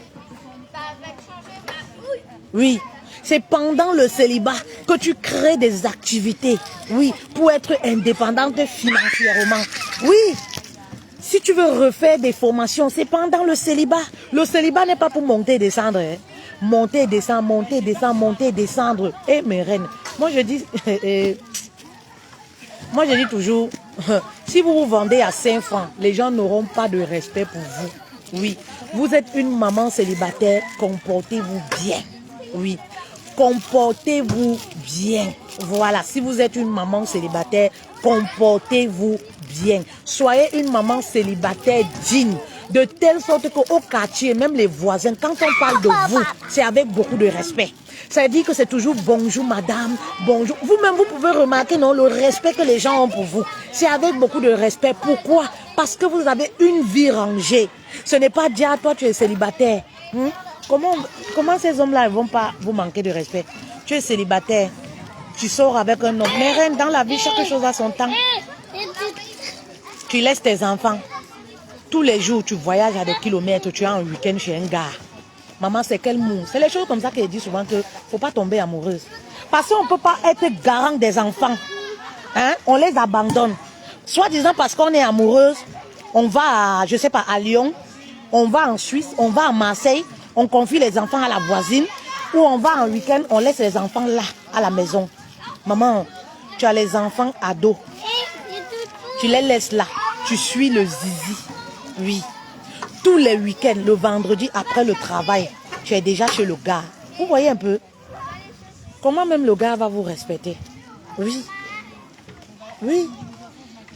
Oui, c'est pendant le célibat que tu crées des activités. Oui, pour être indépendante financièrement. Oui. Si tu veux refaire des formations, c'est pendant le célibat. Le célibat n'est pas pour monter et descendre. Hein. Monter et descendre, monter et descendre, monter et descendre. Eh mes reines, moi je dis, Moi, je dis toujours, si vous vous vendez à 5 francs, les gens n'auront pas de respect pour vous. Oui, vous êtes une maman célibataire, comportez-vous bien. Oui, comportez-vous bien. Voilà, si vous êtes une maman célibataire, comportez-vous bien. Soyez une maman célibataire digne. De telle sorte qu'au quartier, même les voisins, quand on parle de vous, c'est avec beaucoup de respect. Ça veut dire que c'est toujours bonjour madame, bonjour. Vous-même, vous pouvez remarquer non, le respect que les gens ont pour vous. C'est avec beaucoup de respect. Pourquoi? Parce que vous avez une vie rangée. Ce n'est pas dire, toi tu es célibataire. Comment ces hommes-là ne vont pas vous manquer de respect? Tu es célibataire, tu sors avec un homme. Mais reine, dans la vie, chaque chose a son temps. Tu laisses tes enfants. Tous les jours, tu voyages à des kilomètres, tu es en week-end chez un gars. Maman, c'est quel mot? C'est les choses comme ça qu'elle dit souvent qu'il ne faut pas tomber amoureuse. Parce qu'on ne peut pas être garant des enfants. Hein? On les abandonne. Soit disant parce qu'on est amoureuse, on va à, je sais pas, à Lyon, on va en Suisse, on va à Marseille, on confie les enfants à la voisine, ou on va en week-end, on laisse les enfants là, à la maison. Maman, tu as les enfants ados. Tu les laisses là. Tu suis le zizi. Oui. Tous les week-ends, le vendredi après le travail, tu es déjà chez le gars. Vous voyez un peu comment même le gars va vous respecter? Oui. Oui.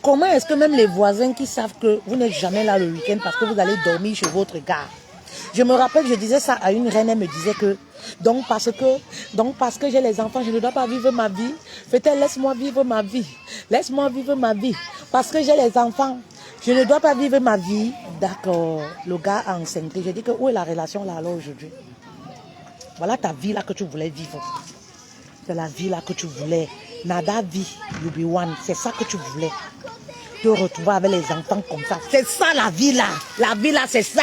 Comment est-ce que même les voisins qui savent que vous n'êtes jamais là le week-end parce que vous allez dormir chez votre gars? Je me rappelle, je disais ça à une reine, elle me disait que donc parce que j'ai les enfants, je ne dois pas vivre ma vie. Peut-être laisse-moi vivre ma vie. Laisse-moi vivre ma vie. Parce que j'ai les enfants, je ne dois pas vivre ma vie. D'accord. Le gars a enceinte. J'ai dit que où est la relation là alors aujourd'hui? Voilà ta vie là que tu voulais vivre. C'est la vie là que tu voulais. Nada vie, you be one. C'est ça que tu voulais. Te retrouver avec les enfants comme ça. C'est ça la vie là. La vie là, c'est ça.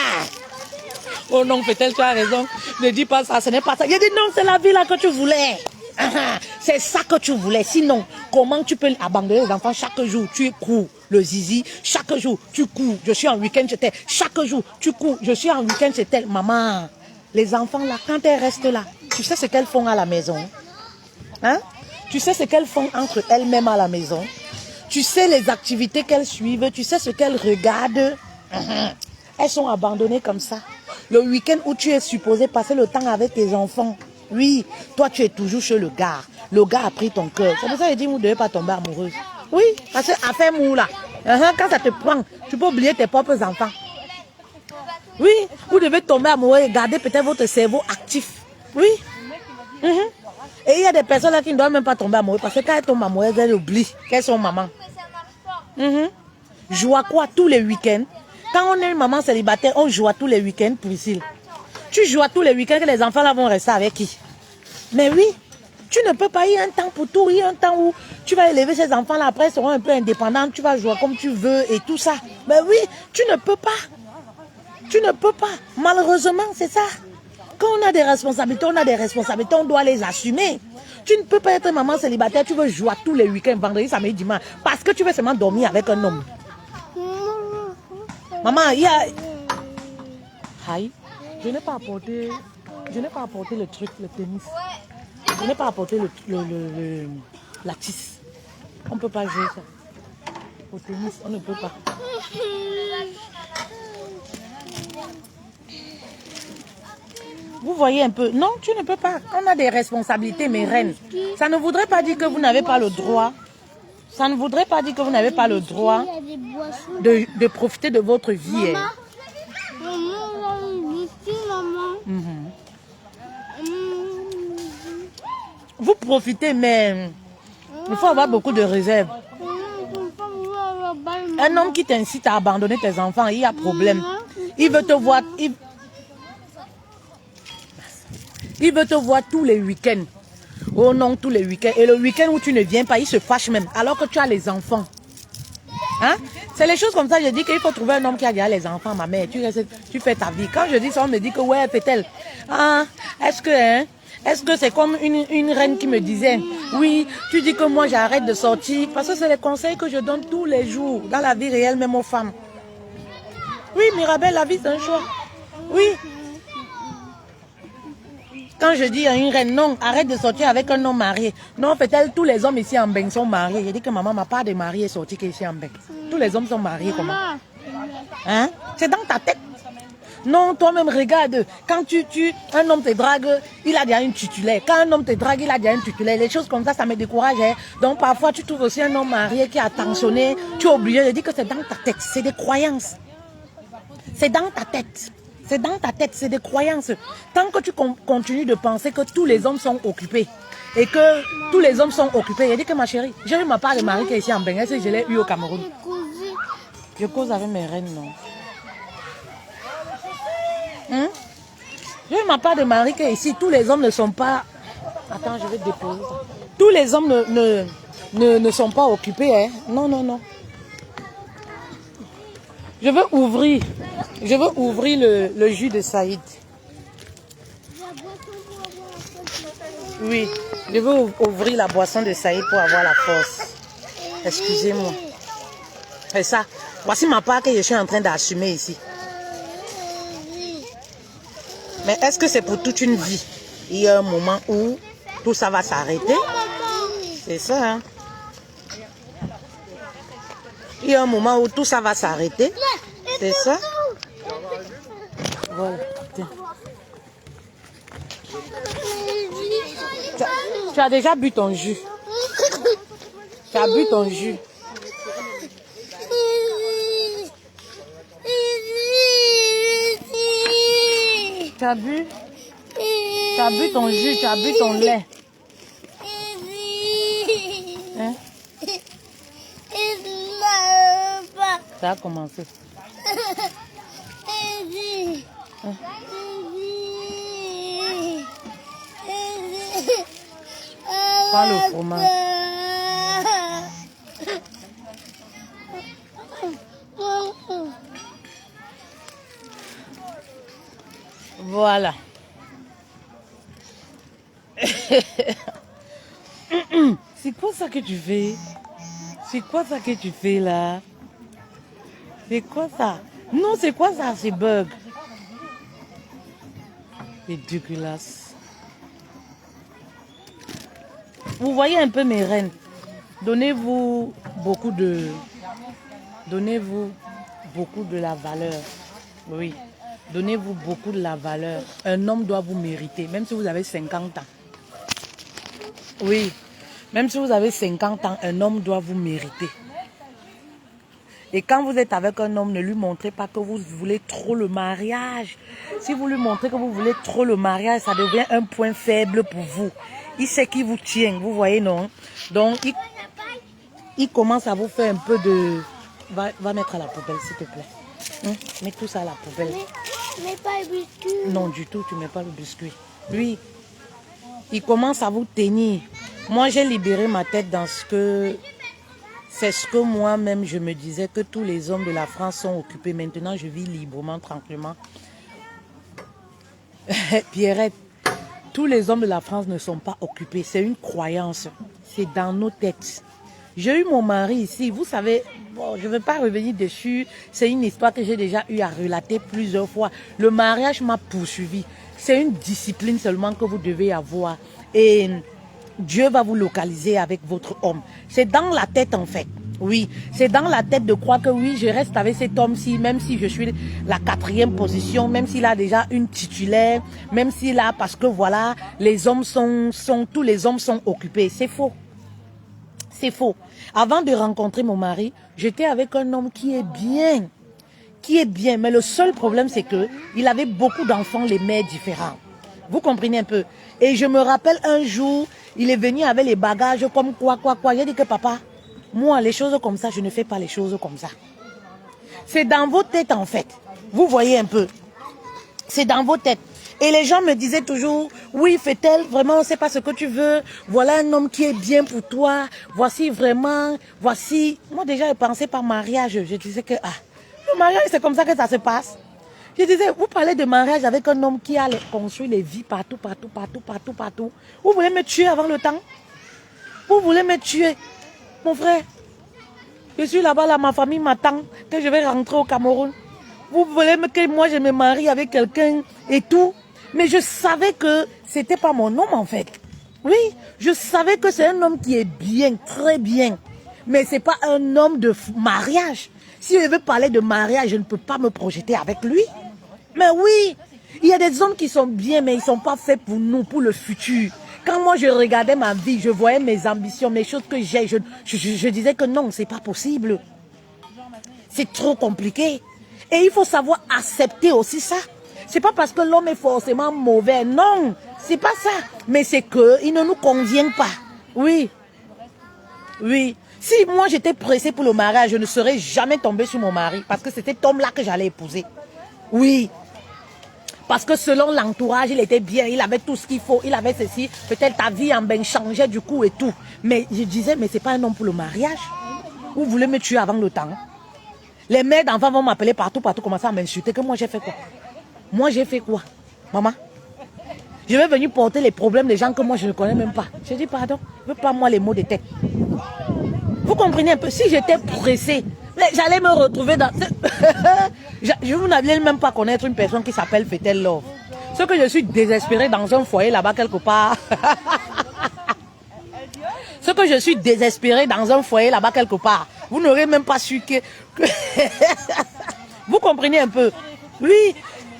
Oh non, peut-être tu as raison. Ne dis pas ça, ce n'est pas ça. J'ai dit non, c'est la vie là que tu voulais. C'est ça que tu voulais. Sinon, comment tu peux abandonner les enfants chaque jour? Tu cours le zizi. Chaque jour, tu cours. Je suis en week-end chez tel. Chaque jour, tu cours. Je suis en week-end chez tel. Maman, les enfants là, quand elles restent là, tu sais ce qu'elles font à la maison? Hein? Tu sais ce qu'elles font entre elles-mêmes à la maison? Tu sais les activités qu'elles suivent? Tu sais ce qu'elles regardent? Elles sont abandonnées comme ça. Le week-end où tu es supposé passer le temps avec tes enfants, oui, toi tu es toujours chez le gars. Le gars a pris ton cœur. C'est pour ça que je dis, vous ne devez pas tomber amoureuse. Oui, parce que affaire mou là, quand ça te prend, tu peux oublier tes propres enfants. Oui, vous devez tomber amoureux et garder peut-être votre cerveau actif. Oui. Et il y a des personnes là qui ne doivent même pas tomber amoureuses parce que quand elles tombent amoureuses, elles oublient qu'elles sont maman. Joue à quoi tous les week-ends? Quand on est une maman célibataire, on joue à tous les week-ends, Priscille. Tu joues à tous les week-ends que les enfants là vont rester avec qui? Mais oui, tu ne peux pas, il y a un temps pour tout, il y a un temps où tu vas élever ces enfants là, après ils seront un peu indépendants, tu vas jouer comme tu veux et tout ça. Mais oui, tu ne peux pas. Tu ne peux pas. Malheureusement, c'est ça. Quand on a des responsabilités, on doit les assumer. Tu ne peux pas être maman célibataire, tu veux jouer à tous les week-ends, vendredi, samedi, dimanche, parce que tu veux seulement dormir avec un homme. Maman, il y a... Aïe, je n'ai pas apporté le truc, le tennis. Je n'ai pas apporté la tisse. On ne peut pas jouer ça. Au tennis, on ne peut pas. Vous voyez un peu. Non, tu ne peux pas. On a des responsabilités, mes reines. Ça ne voudrait pas dire que vous n'avez pas le droit. Ça ne voudrait pas dire que vous n'avez pas le droit de profiter de votre vie. Vous profitez, mais il faut avoir beaucoup de réserve. Un homme qui t'incite à abandonner tes enfants, il y a problème. Il veut te voir, il veut te voir tous les week-ends. Oh non, tous les week-ends. Et le week-end où tu ne viens pas, il se fâche même, alors que tu as les enfants. Hein? C'est les choses comme ça, je dis qu'il faut trouver un homme qui a déjà les enfants, ma mère. Tu fais ta vie. Quand je dis ça, on me dit que ouais, fait-elle. Ah, est-ce que c'est comme une reine qui me disait, oui, tu dis que moi j'arrête de sortir, parce que c'est les conseils que je donne tous les jours, dans la vie réelle, même aux femmes. Oui, Mirabelle, la vie c'est un choix. Oui. Quand je dis à une reine, non, arrête de sortir avec un homme marié. Non, fait-elle, tous les hommes ici en Beng sont mariés. J'ai dit que maman, ma part de mariée est sortie ici en Beng. Tous les hommes sont mariés, comment? Hein? C'est dans ta tête. Non, toi-même, regarde. Quand un homme te drague, il a déjà une titulaire. Quand un homme te drague, il a déjà une titulaire. Les choses comme ça me décourage. Hein. Donc, parfois, tu trouves aussi un homme marié qui est attentionné. Tu es obligé de dire que c'est dans ta tête. C'est des croyances. C'est dans ta tête. C'est dans ta tête, c'est des croyances. Tant que tu continues de penser que tous les hommes sont occupés et que tous les hommes sont occupés, il dit que ma chérie, j'ai eu ma part de mari qui est ici en Bénin, je l'ai eu au Cameroun. Je cause avec mes reines, non. J'ai eu ma part de mari qui est ici, tous les hommes ne sont pas... Attends, je vais déposer ça. Tous les hommes ne sont pas occupés, hein. Non, non, non. Je veux ouvrir le jus de Saïd. Oui, je veux ouvrir la boisson de Saïd pour avoir la force. Excusez-moi. C'est ça. Voici ma part que je suis en train d'assumer ici. Mais est-ce que c'est pour toute une vie? Il y a un moment où tout ça va s'arrêter. C'est ça, hein? Il y a un moment où tout ça va s'arrêter. C'est ça. Voilà. Tiens. Tu as déjà bu ton jus. Tu as bu ton jus. Tu as bu ton jus, tu as bu ton lait. Hein? Ça a commencé. Hein? Pas le fromage. Voilà. C'est quoi ça que tu fais? C'est quoi ça que tu fais là? C'est quoi ça? Non, c'est quoi ça? C'est bug. C'est dégueulasse. Vous voyez un peu mes reines. Donnez-vous beaucoup de la valeur. Oui. Donnez-vous beaucoup de la valeur. Un homme doit vous mériter, même si vous avez 50 ans. Oui. Même si vous avez 50 ans, un homme doit vous mériter. Et quand vous êtes avec un homme, ne lui montrez pas que vous voulez trop le mariage. Si vous lui montrez que vous voulez trop le mariage, ça devient un point faible pour vous. Il sait qui vous tient, vous voyez, non? Donc, il commence à vous faire un peu de... Va mettre à la poubelle, s'il te plaît. Mets tout ça à la poubelle. Mais pas le biscuit. Non, du tout, tu ne mets pas le biscuit. Lui, il commence à vous tenir. Moi, j'ai libéré ma tête dans ce que... C'est ce que moi-même, je me disais que tous les hommes de la France sont occupés. Maintenant, je vis librement, tranquillement. Pierrette, tous les hommes de la France ne sont pas occupés. C'est une croyance. C'est dans nos têtes. J'ai eu mon mari ici. Vous savez, bon, je ne vais pas revenir dessus. C'est une histoire que j'ai déjà eu à relater plusieurs fois. Le mariage m'a poursuivi. C'est une discipline seulement que vous devez avoir. Et... Dieu va vous localiser avec votre homme. C'est dans la tête en fait. Oui, c'est dans la tête de croire que oui, je reste avec cet homme-ci, même si je suis la 4e position, même s'il a déjà une titulaire, même s'il a, parce que voilà, les hommes tous les hommes sont occupés. C'est faux. C'est faux. Avant de rencontrer mon mari, j'étais avec un homme qui est bien. Mais le seul problème, c'est que il avait beaucoup d'enfants, les mères différents. Vous comprenez un peu? Et je me rappelle un jour, il est venu avec les bagages comme quoi. J'ai dit que papa, moi, les choses comme ça, je ne fais pas les choses comme ça. C'est dans vos têtes en fait. Vous voyez un peu. C'est dans vos têtes. Et les gens me disaient toujours, oui, fait-elle, vraiment, on ne sait pas ce que tu veux. Voilà un homme qui est bien pour toi. Voici. Moi déjà, je pensais par mariage. Je disais que, le mariage, c'est comme ça que ça se passe. Je disais, vous parlez de mariage avec un homme qui a construit les vies partout. Vous voulez me tuer avant le temps? Vous voulez me tuer? Mon frère, je suis là-bas, ma famille m'attend, que je vais rentrer au Cameroun. Vous voulez que moi je me marie avec quelqu'un et tout? Mais je savais que c'était pas mon homme en fait. Oui, je savais que c'est un homme qui est bien, très bien. Mais c'est pas un homme de mariage. Si je veux parler de mariage, je ne peux pas me projeter avec lui. Mais oui, il y a des hommes qui sont bien, mais ils ne sont pas faits pour nous, pour le futur. Quand moi je regardais ma vie, je voyais mes ambitions, mes choses que j'ai, je disais que non, c'est pas possible. C'est trop compliqué. Et il faut savoir accepter aussi ça. C'est pas parce que l'homme est forcément mauvais, non, c'est pas ça. Mais c'est qu'il ne nous convient pas. Oui, oui. Si moi j'étais pressée pour le mariage, je ne serais jamais tombée sur mon mari. Parce que c'était cet homme-là que j'allais épouser. Oui. Parce que selon l'entourage, il était bien, il avait tout ce qu'il faut, il avait ceci. Peut-être ta vie en ben changeait du coup et tout. Mais je disais, mais c'est pas un homme pour le mariage. Vous voulez me tuer avant le temps. Les mères d'enfants vont m'appeler partout, commencer à m'insulter. Que moi j'ai fait quoi? Moi j'ai fait quoi? Maman? Je vais venir porter les problèmes des gens que moi je ne connais même pas. Je dis pardon, ne veux pas moi les mots de tête. Vous comprenez un peu? Si j'étais pressée, j'allais me retrouver dans... Vous n'allez même pas connaître une personne qui s'appelle Fetel Love. Ce que je suis désespérée dans un foyer là-bas quelque part. Ce que je suis désespérée dans un foyer là-bas quelque part. Vous n'aurez même pas su que... Vous comprenez un peu? Oui,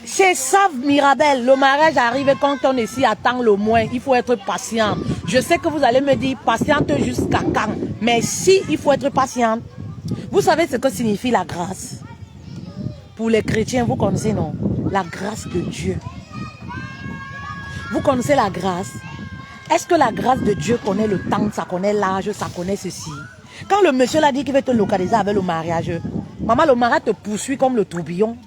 c'est ça Mirabel. Le mariage arrive quand on s'y attend le moins. Il faut être patient. Je sais que vous allez me dire patiente jusqu'à quand. Mais si il faut être patiente. Vous savez ce que signifie la grâce? Pour les chrétiens, vous connaissez, non? La grâce de Dieu. Vous connaissez la grâce? Est-ce que la grâce de Dieu connaît le temps, ça connaît l'âge, ça connaît ceci? Quand le monsieur l'a dit qu'il veut te localiser avec le mariage, maman, le mariage te poursuit comme le tourbillon.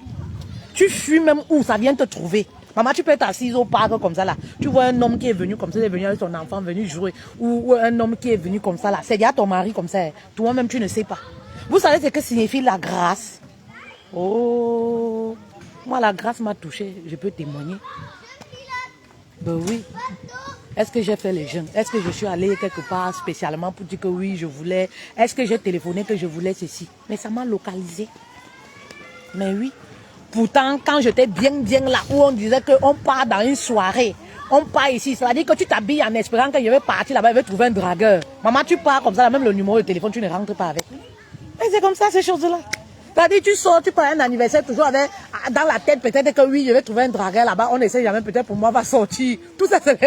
Tu fuis même où ça vient te trouver. Maman, tu peux être assise au parc comme ça là. Tu vois un homme qui est venu comme ça, il est venu avec son enfant, venu jouer. Ou un homme qui est venu comme ça là. C'est déjà ton mari comme ça. Toi-même, tu ne sais pas. Vous savez ce que signifie la grâce? Oh, moi la grâce m'a touché, je peux témoigner. Ben oui. Est-ce que j'ai fait les jeûnes? Est-ce que je suis allée quelque part spécialement pour dire que oui, je voulais? Est-ce que j'ai téléphoné que je voulais ceci? Mais ça m'a localisé. Mais oui. Pourtant, quand j'étais bien là, où on disait qu'on part dans une soirée, on part ici, ça veut dire que tu t'habilles en espérant que je vais partir là-bas, je vais trouver un dragueur. Maman, tu pars comme ça, même le numéro de téléphone, tu ne rentres pas avec. Et c'est comme ça, ces choses-là. C'est-à-dire, tu sors, tu pars un anniversaire, toujours avec, dans la tête, peut-être que oui, je vais trouver un dragueur là-bas, on essaie jamais, peut-être pour moi, va sortir. Tout ça, c'est...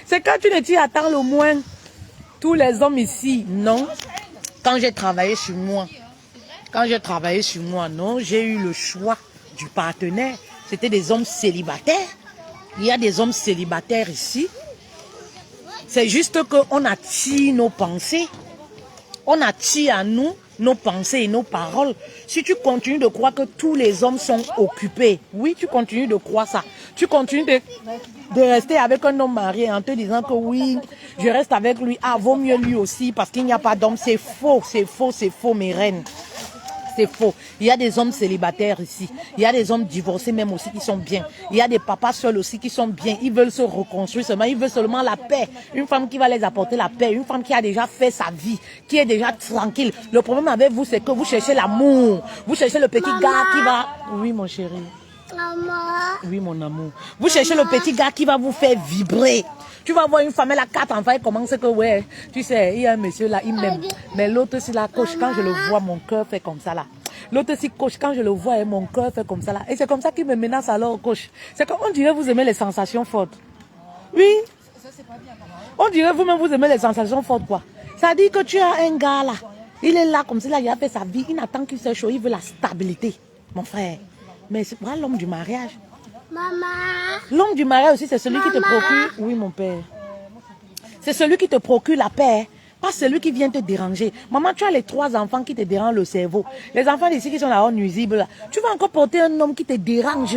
C'est quand tu ne t'y attends le moins. Tous les hommes ici, non. Quand j'ai travaillé sur moi, non, j'ai eu le choix du partenaire. C'était des hommes célibataires. Il y a des hommes célibataires ici. C'est juste qu'on attire nos pensées. On attire à nous nos pensées et nos paroles. Si tu continues de croire que tous les hommes sont occupés, oui, tu continues de croire ça. Tu continues de rester avec un homme marié en te disant que oui, je reste avec lui. Ah, vaut mieux lui aussi parce qu'il n'y a pas d'homme. C'est faux, mes reines. C'est faux. Il y a des hommes célibataires ici. Il y a des hommes divorcés même aussi qui sont bien. Il y a des papas seuls aussi qui sont bien. Ils veulent se reconstruire seulement. Ils veulent seulement la paix. Une femme qui va les apporter la paix. Une femme qui a déjà fait sa vie. Qui est déjà tranquille. Le problème avec vous, c'est que vous cherchez l'amour. Vous cherchez le petit gars qui va... Oui, mon chéri. Maman. Oui, mon amour. Vous cherchez le petit gars qui va vous faire vibrer. Tu vas voir une femme, elle a 4 enfants, elle commence que ouais, tu sais, il y a un monsieur là, il m'aime. Mais l'autre si la coche, quand je le vois, mon cœur fait comme ça là. L'autre si coche, quand je le vois, mon cœur fait comme ça là. Et c'est comme ça qu'il me menace alors, coche. C'est comme on dirait vous aimez les sensations fortes. Oui. On dirait vous-même vous aimez les sensations fortes quoi. Ça dit que tu as un gars là. Il est là comme ça là, il a fait sa vie, il n'attend qu'il soit chaud, il veut la stabilité, mon frère. Mais c'est pas l'homme du mariage. Maman. L'homme du mariage aussi, c'est celui qui te procure... Oui, mon père. C'est celui qui te procure la paix, pas celui qui vient te déranger. Maman, tu as les 3 enfants qui te dérangent le cerveau. Les enfants d'ici qui sont là-haut nuisibles. Là. Tu vas encore porter un homme qui te dérange.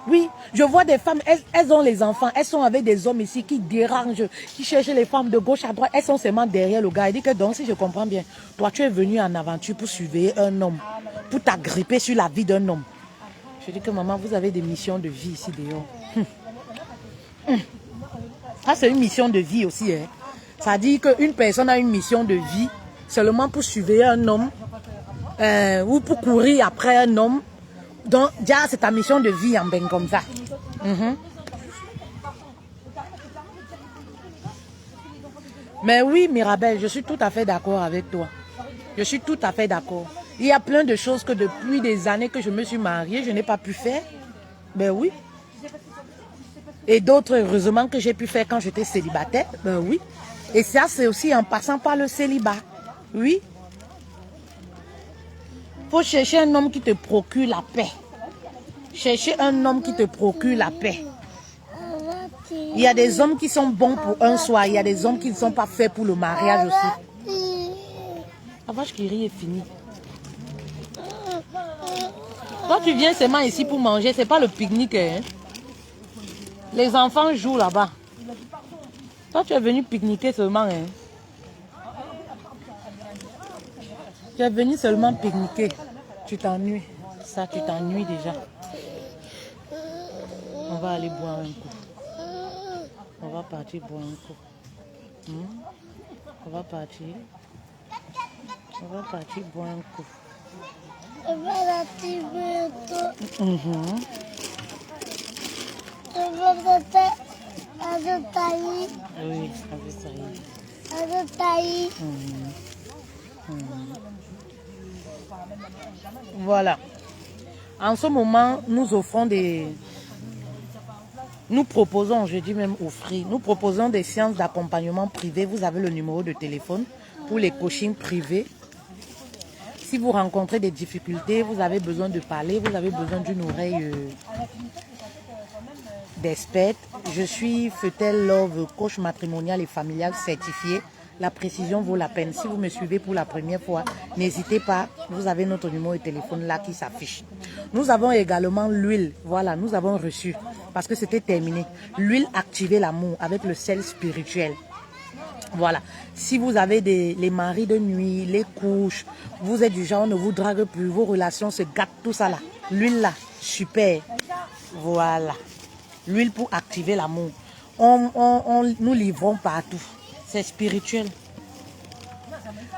Oui, je vois des femmes, elles ont les enfants, elles sont avec des hommes ici qui dérangent, qui cherchent les femmes de gauche à droite. Elles sont seulement derrière le gars. Il dit que donc, si je comprends bien, toi, tu es venu en aventure pour surveiller un homme, pour t'agripper sur la vie d'un homme. Je dis que maman, vous avez des missions de vie ici dehors. Ça, c'est une mission de vie aussi. Hein. Ça dit qu'une personne a une mission de vie seulement pour surveiller un homme ou pour courir après un homme. Donc, déjà, c'est ta mission de vie en ben comme ça. Mais oui, Mirabel, je suis tout à fait d'accord avec toi. Je suis tout à fait d'accord. Il y a plein de choses que depuis des années que je me suis mariée, je n'ai pas pu faire. Ben oui. Et d'autres, heureusement, que j'ai pu faire quand j'étais célibataire. Ben oui. Et ça, c'est aussi en passant par le célibat. Oui. Faut chercher un homme qui te procure la paix. Chercher un homme qui te procure la paix. Il y a des hommes qui sont bons pour un soir. Il y a des hommes qui ne sont pas faits pour le mariage aussi. La vache qui rit est finie. Toi, tu viens seulement ici pour manger. C'est pas le pique-nique. Hein? Les enfants jouent là-bas. Toi, tu es venu pique-niquer seulement. Hein? Tu es venu seulement pique-niquer. Tu t'ennuies. Ça, tu t'ennuies déjà. On va aller boire un coup. On va partir boire un coup. On va partir. On va partir boire un coup. On va partir bientôt. On va partir à Taï. Oui, avec ça. À Taï. Voilà. En ce moment, nous offrons des... Nous proposons, je dis même offrir, nous proposons des séances d'accompagnement privé. Vous avez le numéro de téléphone pour les coachings privés. Si vous rencontrez des difficultés, vous avez besoin de parler, vous avez besoin d'une oreille d'experte. Je suis Fetel Love, coach matrimonial et familial certifié. La précision vaut la peine. Si vous me suivez pour la première fois, n'hésitez pas. Vous avez notre numéro de téléphone là qui s'affiche. Nous avons également l'huile. Voilà, nous avons reçu, parce que c'était terminé, l'huile activer l'amour avec le sel spirituel. Voilà. Si vous avez les maris de nuit, les couches, vous êtes du genre, on ne vous drague plus, vos relations se gâtent, tout ça là. L'huile là, super. Voilà. L'huile pour activer l'amour. Nous livrons partout. C'est spirituel.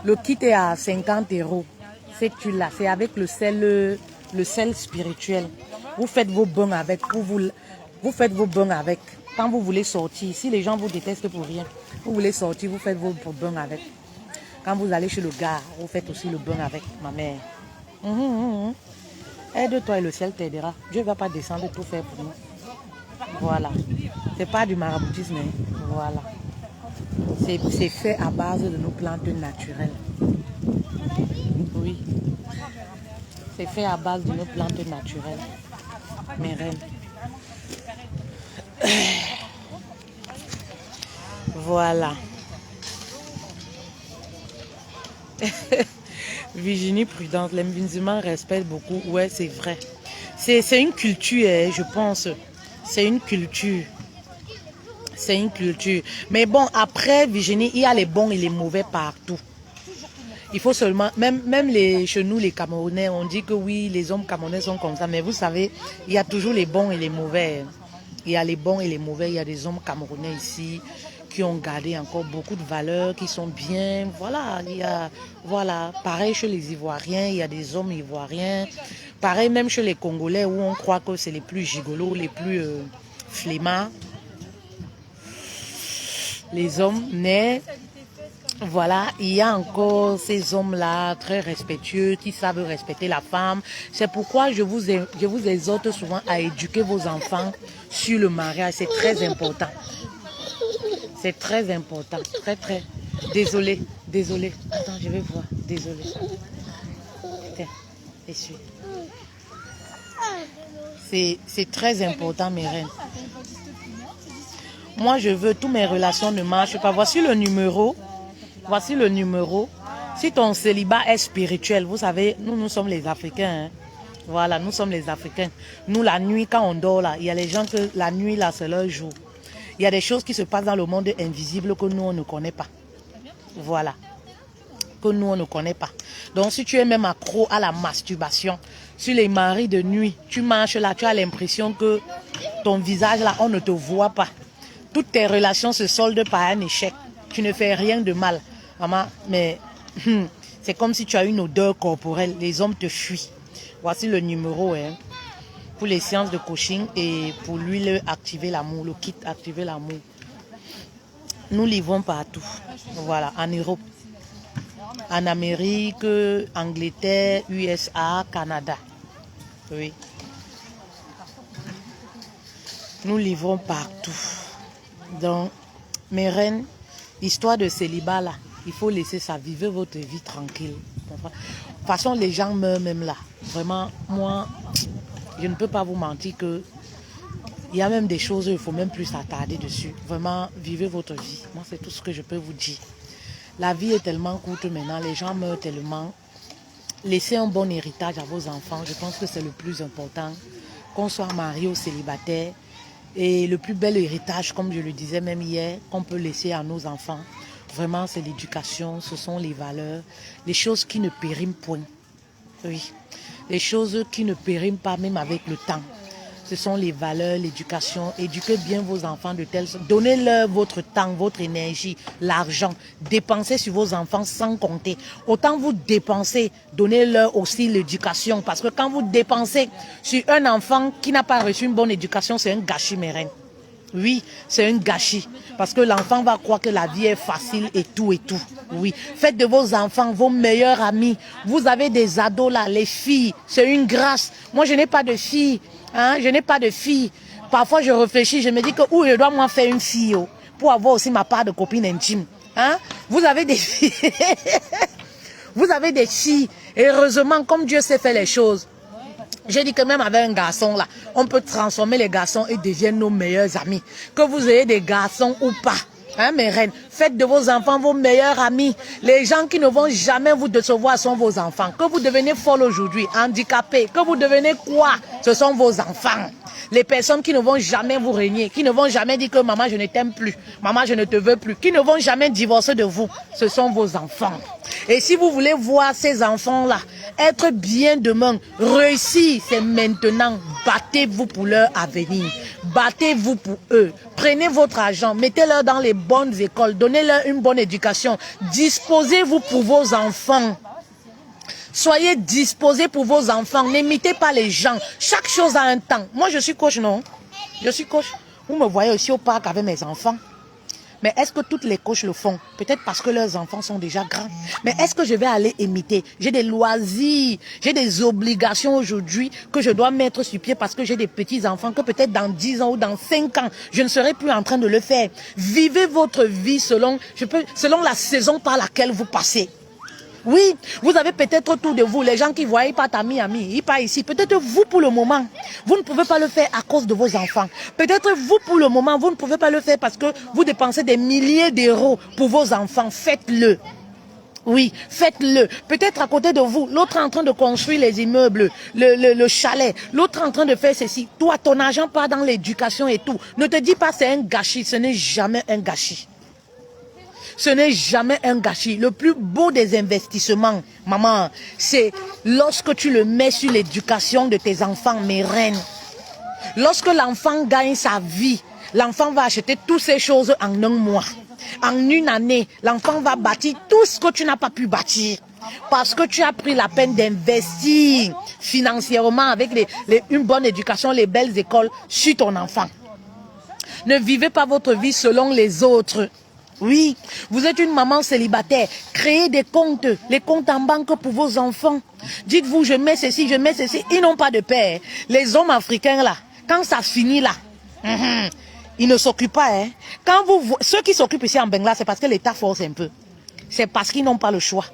Le kit est à 50 €. Cette huile-là, c'est avec le sel spirituel. Vous faites vos bains avec. Vous faites vos bains avec. Quand vous voulez sortir, si les gens vous détestent pour rien, vous voulez sortir, vous faites vos bains avec. Quand vous allez chez le gars, vous faites aussi le bain avec, ma mère. Aide-toi et le sel t'aidera. Dieu ne va pas descendre tout faire pour nous. Voilà. C'est pas du maraboutisme. Hein. Voilà. C'est fait à base de nos plantes naturelles. Oui. C'est fait à base de nos plantes naturelles. Mes reines. Voilà. Virginie Prudence, les musulmans respectent beaucoup. Ouais, c'est vrai. C'est une culture, je pense. C'est une culture. C'est une culture. Mais bon, après, Virginie, il y a les bons et les mauvais partout. Il faut seulement, même chez nous, les Camerounais, on dit que oui, les hommes camerounais sont comme ça. Mais vous savez, il y a toujours les bons et les mauvais. Il y a les bons et les mauvais. Il y a des hommes camerounais ici qui ont gardé encore beaucoup de valeurs, qui sont bien. Voilà, voilà. Pareil chez les Ivoiriens, il y a des hommes ivoiriens. Pareil même chez les Congolais où on croit que c'est les plus gigolos, les plus flemmards. Les hommes nés. Voilà, il y a encore ces hommes-là très respectueux qui savent respecter la femme. C'est pourquoi je vous exhorte souvent à éduquer vos enfants sur le mariage. C'est très important. C'est très important. Très. Désolé. Attends, je vais voir. Désolé. Tiens, essuie. C'est très important, mes reines. Moi, je veux, toutes mes relations ne marchent pas. Voici le numéro. Si ton célibat est spirituel, vous savez, nous sommes les Africains. Hein. Voilà, nous sommes les Africains. Nous, la nuit, quand on dort, là, il y a les gens que la nuit, là, c'est leur jour. Il y a des choses qui se passent dans le monde invisible que nous, on ne connaît pas. Voilà. Que nous, on ne connaît pas. Donc, si tu es même accro à la masturbation, sur les maris de nuit, tu marches là, tu as l'impression que ton visage, là, on ne te voit pas. Toutes tes relations se soldent par un échec. Tu ne fais rien de mal. Maman, mais C'est comme si tu as une odeur corporelle. Les hommes te fuient. Voici le numéro pour les séances de coaching et pour l'huile activer l'amour, le kit activer l'amour. Nous livrons partout. Voilà, en Europe, en Amérique, Angleterre, USA, Canada. Oui. Nous livrons partout. Donc, mes reines, l'histoire de célibat là, il faut laisser ça, vivre votre vie tranquille. De toute façon, les gens meurent même là. Vraiment, moi, je ne peux pas vous mentir que il y a même des choses, il ne faut même plus s'attarder dessus. Vraiment, vivez votre vie. Moi, c'est tout ce que je peux vous dire. La vie est tellement courte maintenant, les gens meurent tellement. Laissez un bon héritage à vos enfants. Je pense que c'est le plus important. Qu'on soit marié ou célibataire. Et le plus bel héritage, comme je le disais même hier, qu'on peut laisser à nos enfants, vraiment, c'est l'éducation, ce sont les valeurs, les choses qui ne périment point. Oui, les choses qui ne périment pas même avec le temps. Ce sont les valeurs, l'éducation. Éduquez bien vos enfants de telle sorte. Donnez-leur votre temps, votre énergie, l'argent. Dépensez sur vos enfants sans compter. Autant vous dépensez, donnez-leur aussi l'éducation. Parce que quand vous dépensez sur un enfant qui n'a pas reçu une bonne éducation, c'est un gâchis, mes reines. Oui, c'est un gâchis. Parce que l'enfant va croire que la vie est facile et tout et tout. Oui, faites de vos enfants vos meilleurs amis. Vous avez des ados là, les filles, c'est une grâce. Moi, je n'ai pas de filles. Hein, je n'ai pas de fille. Parfois, je réfléchis, je me dis que où je dois moi faire une fille pour avoir aussi ma part de copine intime. Hein? Vous avez des filles. Vous avez des filles. Et heureusement, comme Dieu sait faire les choses, j'ai dit que même avec un garçon là, on peut transformer les garçons et deviennent nos meilleurs amis. Que vous ayez des garçons ou pas. Hein, mes reines, faites de vos enfants vos meilleurs amis. Les gens qui ne vont jamais vous décevoir sont vos enfants. Que vous devenez folle aujourd'hui, handicapé, que vous devenez quoi, ce sont vos enfants. Les personnes qui ne vont jamais vous régner, qui ne vont jamais dire que maman je ne t'aime plus, maman je ne te veux plus, qui ne vont jamais divorcer de vous, ce sont vos enfants. Et si vous voulez voir ces enfants-là être bien demain, réussir, c'est maintenant. Battez-vous pour leur avenir. Battez-vous pour eux. Prenez votre argent, mettez-leur dans les bonnes écoles, donnez-leur une bonne éducation. Disposez-vous pour vos enfants. Soyez disposés pour vos enfants. N'imitez pas les gens. Chaque chose a un temps. Moi, je suis coach, non? Je suis coach. Vous me voyez aussi au parc avec mes enfants. Mais est-ce que toutes les coachs le font? Peut-être parce que leurs enfants sont déjà grands. Mais est-ce que je vais aller imiter? J'ai des loisirs, j'ai des obligations aujourd'hui que je dois mettre sur pied parce que j'ai des petits-enfants que peut-être dans 10 ans ou dans 5 ans, je ne serai plus en train de le faire. Vivez votre vie selon la saison par laquelle vous passez. Oui, vous avez peut-être autour de vous les gens qui voient, ils partent à Miami, ils partent ici. Peut-être vous pour le moment, vous ne pouvez pas le faire à cause de vos enfants. Peut-être vous pour le moment, vous ne pouvez pas le faire parce que vous dépensez des milliers d'euros pour vos enfants. Faites-le. Oui, faites-le. Peut-être à côté de vous, l'autre est en train de construire les immeubles, le chalet. L'autre est en train de faire ceci. Toi, ton argent part dans l'éducation et tout. Ne te dis pas c'est un gâchis, ce n'est jamais un gâchis. Ce n'est jamais un gâchis. Le plus beau des investissements, maman, c'est lorsque tu le mets sur l'éducation de tes enfants, mes reines. Lorsque l'enfant gagne sa vie, l'enfant va acheter toutes ces choses en un mois. En une année, l'enfant va bâtir tout ce que tu n'as pas pu bâtir. Parce que tu as pris la peine d'investir financièrement avec une bonne éducation, les belles écoles sur ton enfant. Ne vivez pas votre vie selon les autres. Oui, vous êtes une maman célibataire. Créez des comptes, les comptes en banque pour vos enfants. Dites-vous, je mets ceci, je mets ceci. Ils n'ont pas de père. Les hommes africains là, quand ça finit là, ils ne s'occupent pas. Hein. Quand ceux qui s'occupent ici en Bengla, c'est parce que l'État force un peu. C'est parce qu'ils n'ont pas le choix.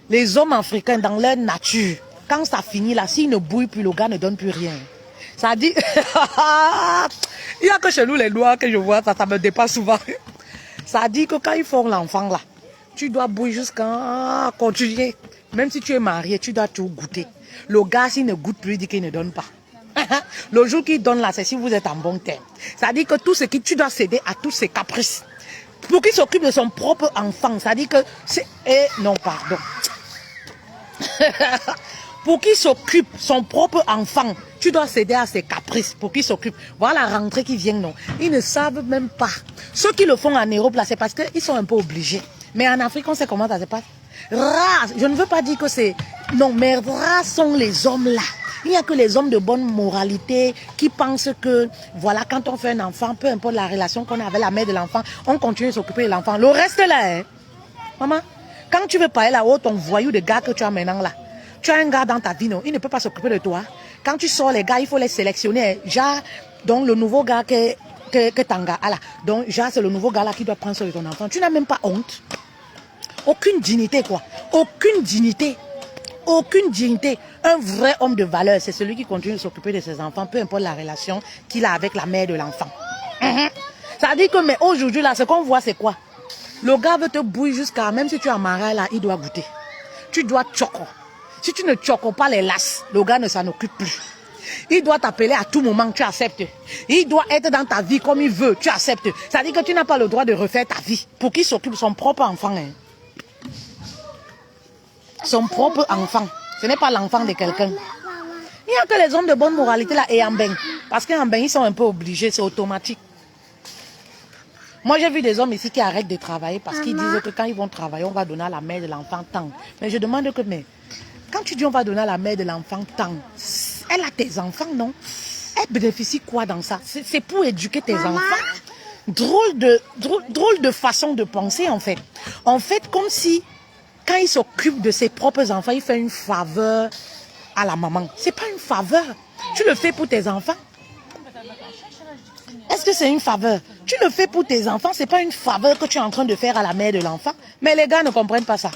Les hommes africains, dans leur nature, quand ça finit là, s'ils ne bouillent plus, le gars ne donne plus rien. Ça dit, il n'y a que chez nous les lois que je vois, ça me dépasse souvent. Ça dit que quand ils font l'enfant là, tu dois bouillir jusqu'à continuer. Même si tu es marié, tu dois tout goûter. Le gars, s'il ne goûte plus, il dit qu'il ne donne pas. Le jour qu'il donne là, c'est si vous êtes en bon terme. Ça dit que tout ce qui, tu dois céder à tous ses caprices. Pour qu'il s'occupe de son propre enfant, ça dit que c'est... non, pardon. Pour qu'il s'occupe son propre enfant, tu dois céder à ses caprices pour qu'il s'occupe. Voilà la rentrée qui vient, non. Ils ne savent même pas. Ceux qui le font en Europe, là, c'est parce qu'ils sont un peu obligés. Mais en Afrique, on sait comment ça se passe. Rares, je ne veux pas dire que c'est... Non, mais rares sont les hommes là. Il n'y a que les hommes de bonne moralité qui pensent que, voilà, quand on fait un enfant, peu importe la relation qu'on a avec la mère de l'enfant, on continue de s'occuper de l'enfant. Le reste là, hein. Maman, quand tu veux parler là-haut, ton voyou de gars que tu as maintenant là, tu as un gars dans ta vie, non, il ne peut pas s'occuper de toi. Quand tu sors les gars, il faut les sélectionner. Genre, donc le nouveau gars que Tanga a là. Donc, genre, c'est le nouveau gars là qui doit prendre soin de ton enfant. Tu n'as même pas honte. Aucune dignité, quoi. Aucune dignité. Aucune dignité. Un vrai homme de valeur, c'est celui qui continue de s'occuper de ses enfants, peu importe la relation qu'il a avec la mère de l'enfant. Ça dit que, mais aujourd'hui, là, ce qu'on voit, c'est quoi? Le gars veut te bouiller jusqu'à, même si tu as marre là, il doit goûter. Tu dois choco. Si tu ne choco pas les lasses, le gars ne s'en occupe plus. Il doit t'appeler à tout moment, tu acceptes. Il doit être dans ta vie comme il veut, tu acceptes. Ça dit que tu n'as pas le droit de refaire ta vie pour qu'il s'occupe de son propre enfant. Hein. Son propre enfant. Ce n'est pas l'enfant de quelqu'un. Il n'y a que les hommes de bonne moralité là et en bain. Parce qu'en bain, ils sont un peu obligés, c'est automatique. Moi, j'ai vu des hommes ici qui arrêtent de travailler parce qu'ils disent que quand ils vont travailler, on va donner à la mère de l'enfant tant. Mais je demande que, mais quand tu dis on va donner à la mère de l'enfant tant, elle a tes enfants, non? Elle bénéficie quoi dans ça? C'est pour éduquer tes enfants. Drôle de façon de penser, en fait. En fait, comme si, quand il s'occupe de ses propres enfants, il fait une faveur à la maman. C'est pas une faveur. Tu le fais pour tes enfants. Est-ce que c'est une faveur? Tu le fais pour tes enfants, c'est pas une faveur que tu es en train de faire à la mère de l'enfant. Mais les gars ne comprennent pas ça.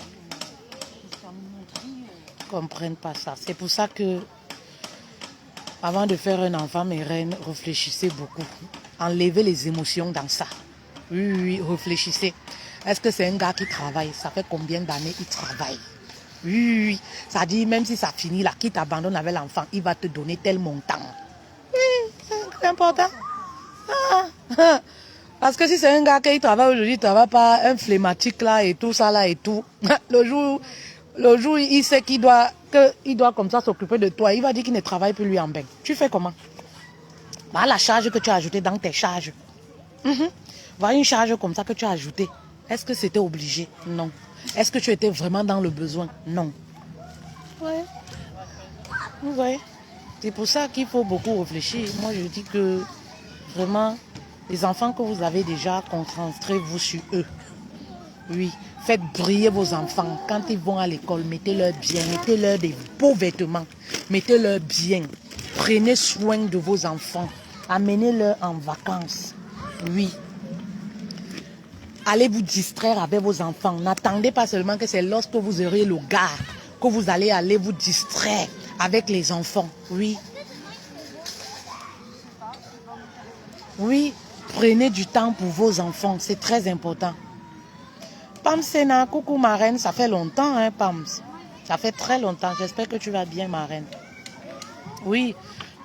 Ils ne comprennent pas ça. C'est pour ça que, avant de faire un enfant, mes reines, réfléchissez beaucoup. Enlevez les émotions dans ça. Oui, oui, réfléchissez. Est-ce que c'est un gars qui travaille? Ça fait combien d'années il travaille? Oui, oui. Ça dit, même si ça finit là, qu'il t'abandonne avec l'enfant, il va te donner tel montant. Oui, c'est important. Parce que si c'est un gars qui travaille aujourd'hui, il ne travaille pas, un flématique là et tout ça là et tout. Le jour il sait qu'il doit comme ça s'occuper de toi, il va dire qu'il ne travaille plus lui en bain. Tu fais comment? Bah, la charge que tu as ajoutée dans tes charges. Voilà une charge comme ça que tu as ajoutée. Est-ce que c'était obligé? Non. Est-ce que tu étais vraiment dans le besoin? Non. Ouais. Vous voyez? C'est pour ça qu'il faut beaucoup réfléchir. Moi, je dis que vraiment, les enfants que vous avez déjà, concentrez-vous sur eux. Oui, faites briller vos enfants. Quand ils vont à l'école, mettez-leur bien, mettez-leur des beaux vêtements, mettez-leur bien. Prenez soin de vos enfants. Amenez-leur en vacances. Oui. Allez vous distraire avec vos enfants. N'attendez pas seulement que c'est lorsque vous aurez le gars que vous allez aller vous distraire avec les enfants. Oui. Oui, prenez du temps pour vos enfants. C'est très important. Pam Sena, coucou ma reine. Ça fait longtemps, hein, Pam. Ça fait très longtemps. J'espère que tu vas bien, ma reine. Oui,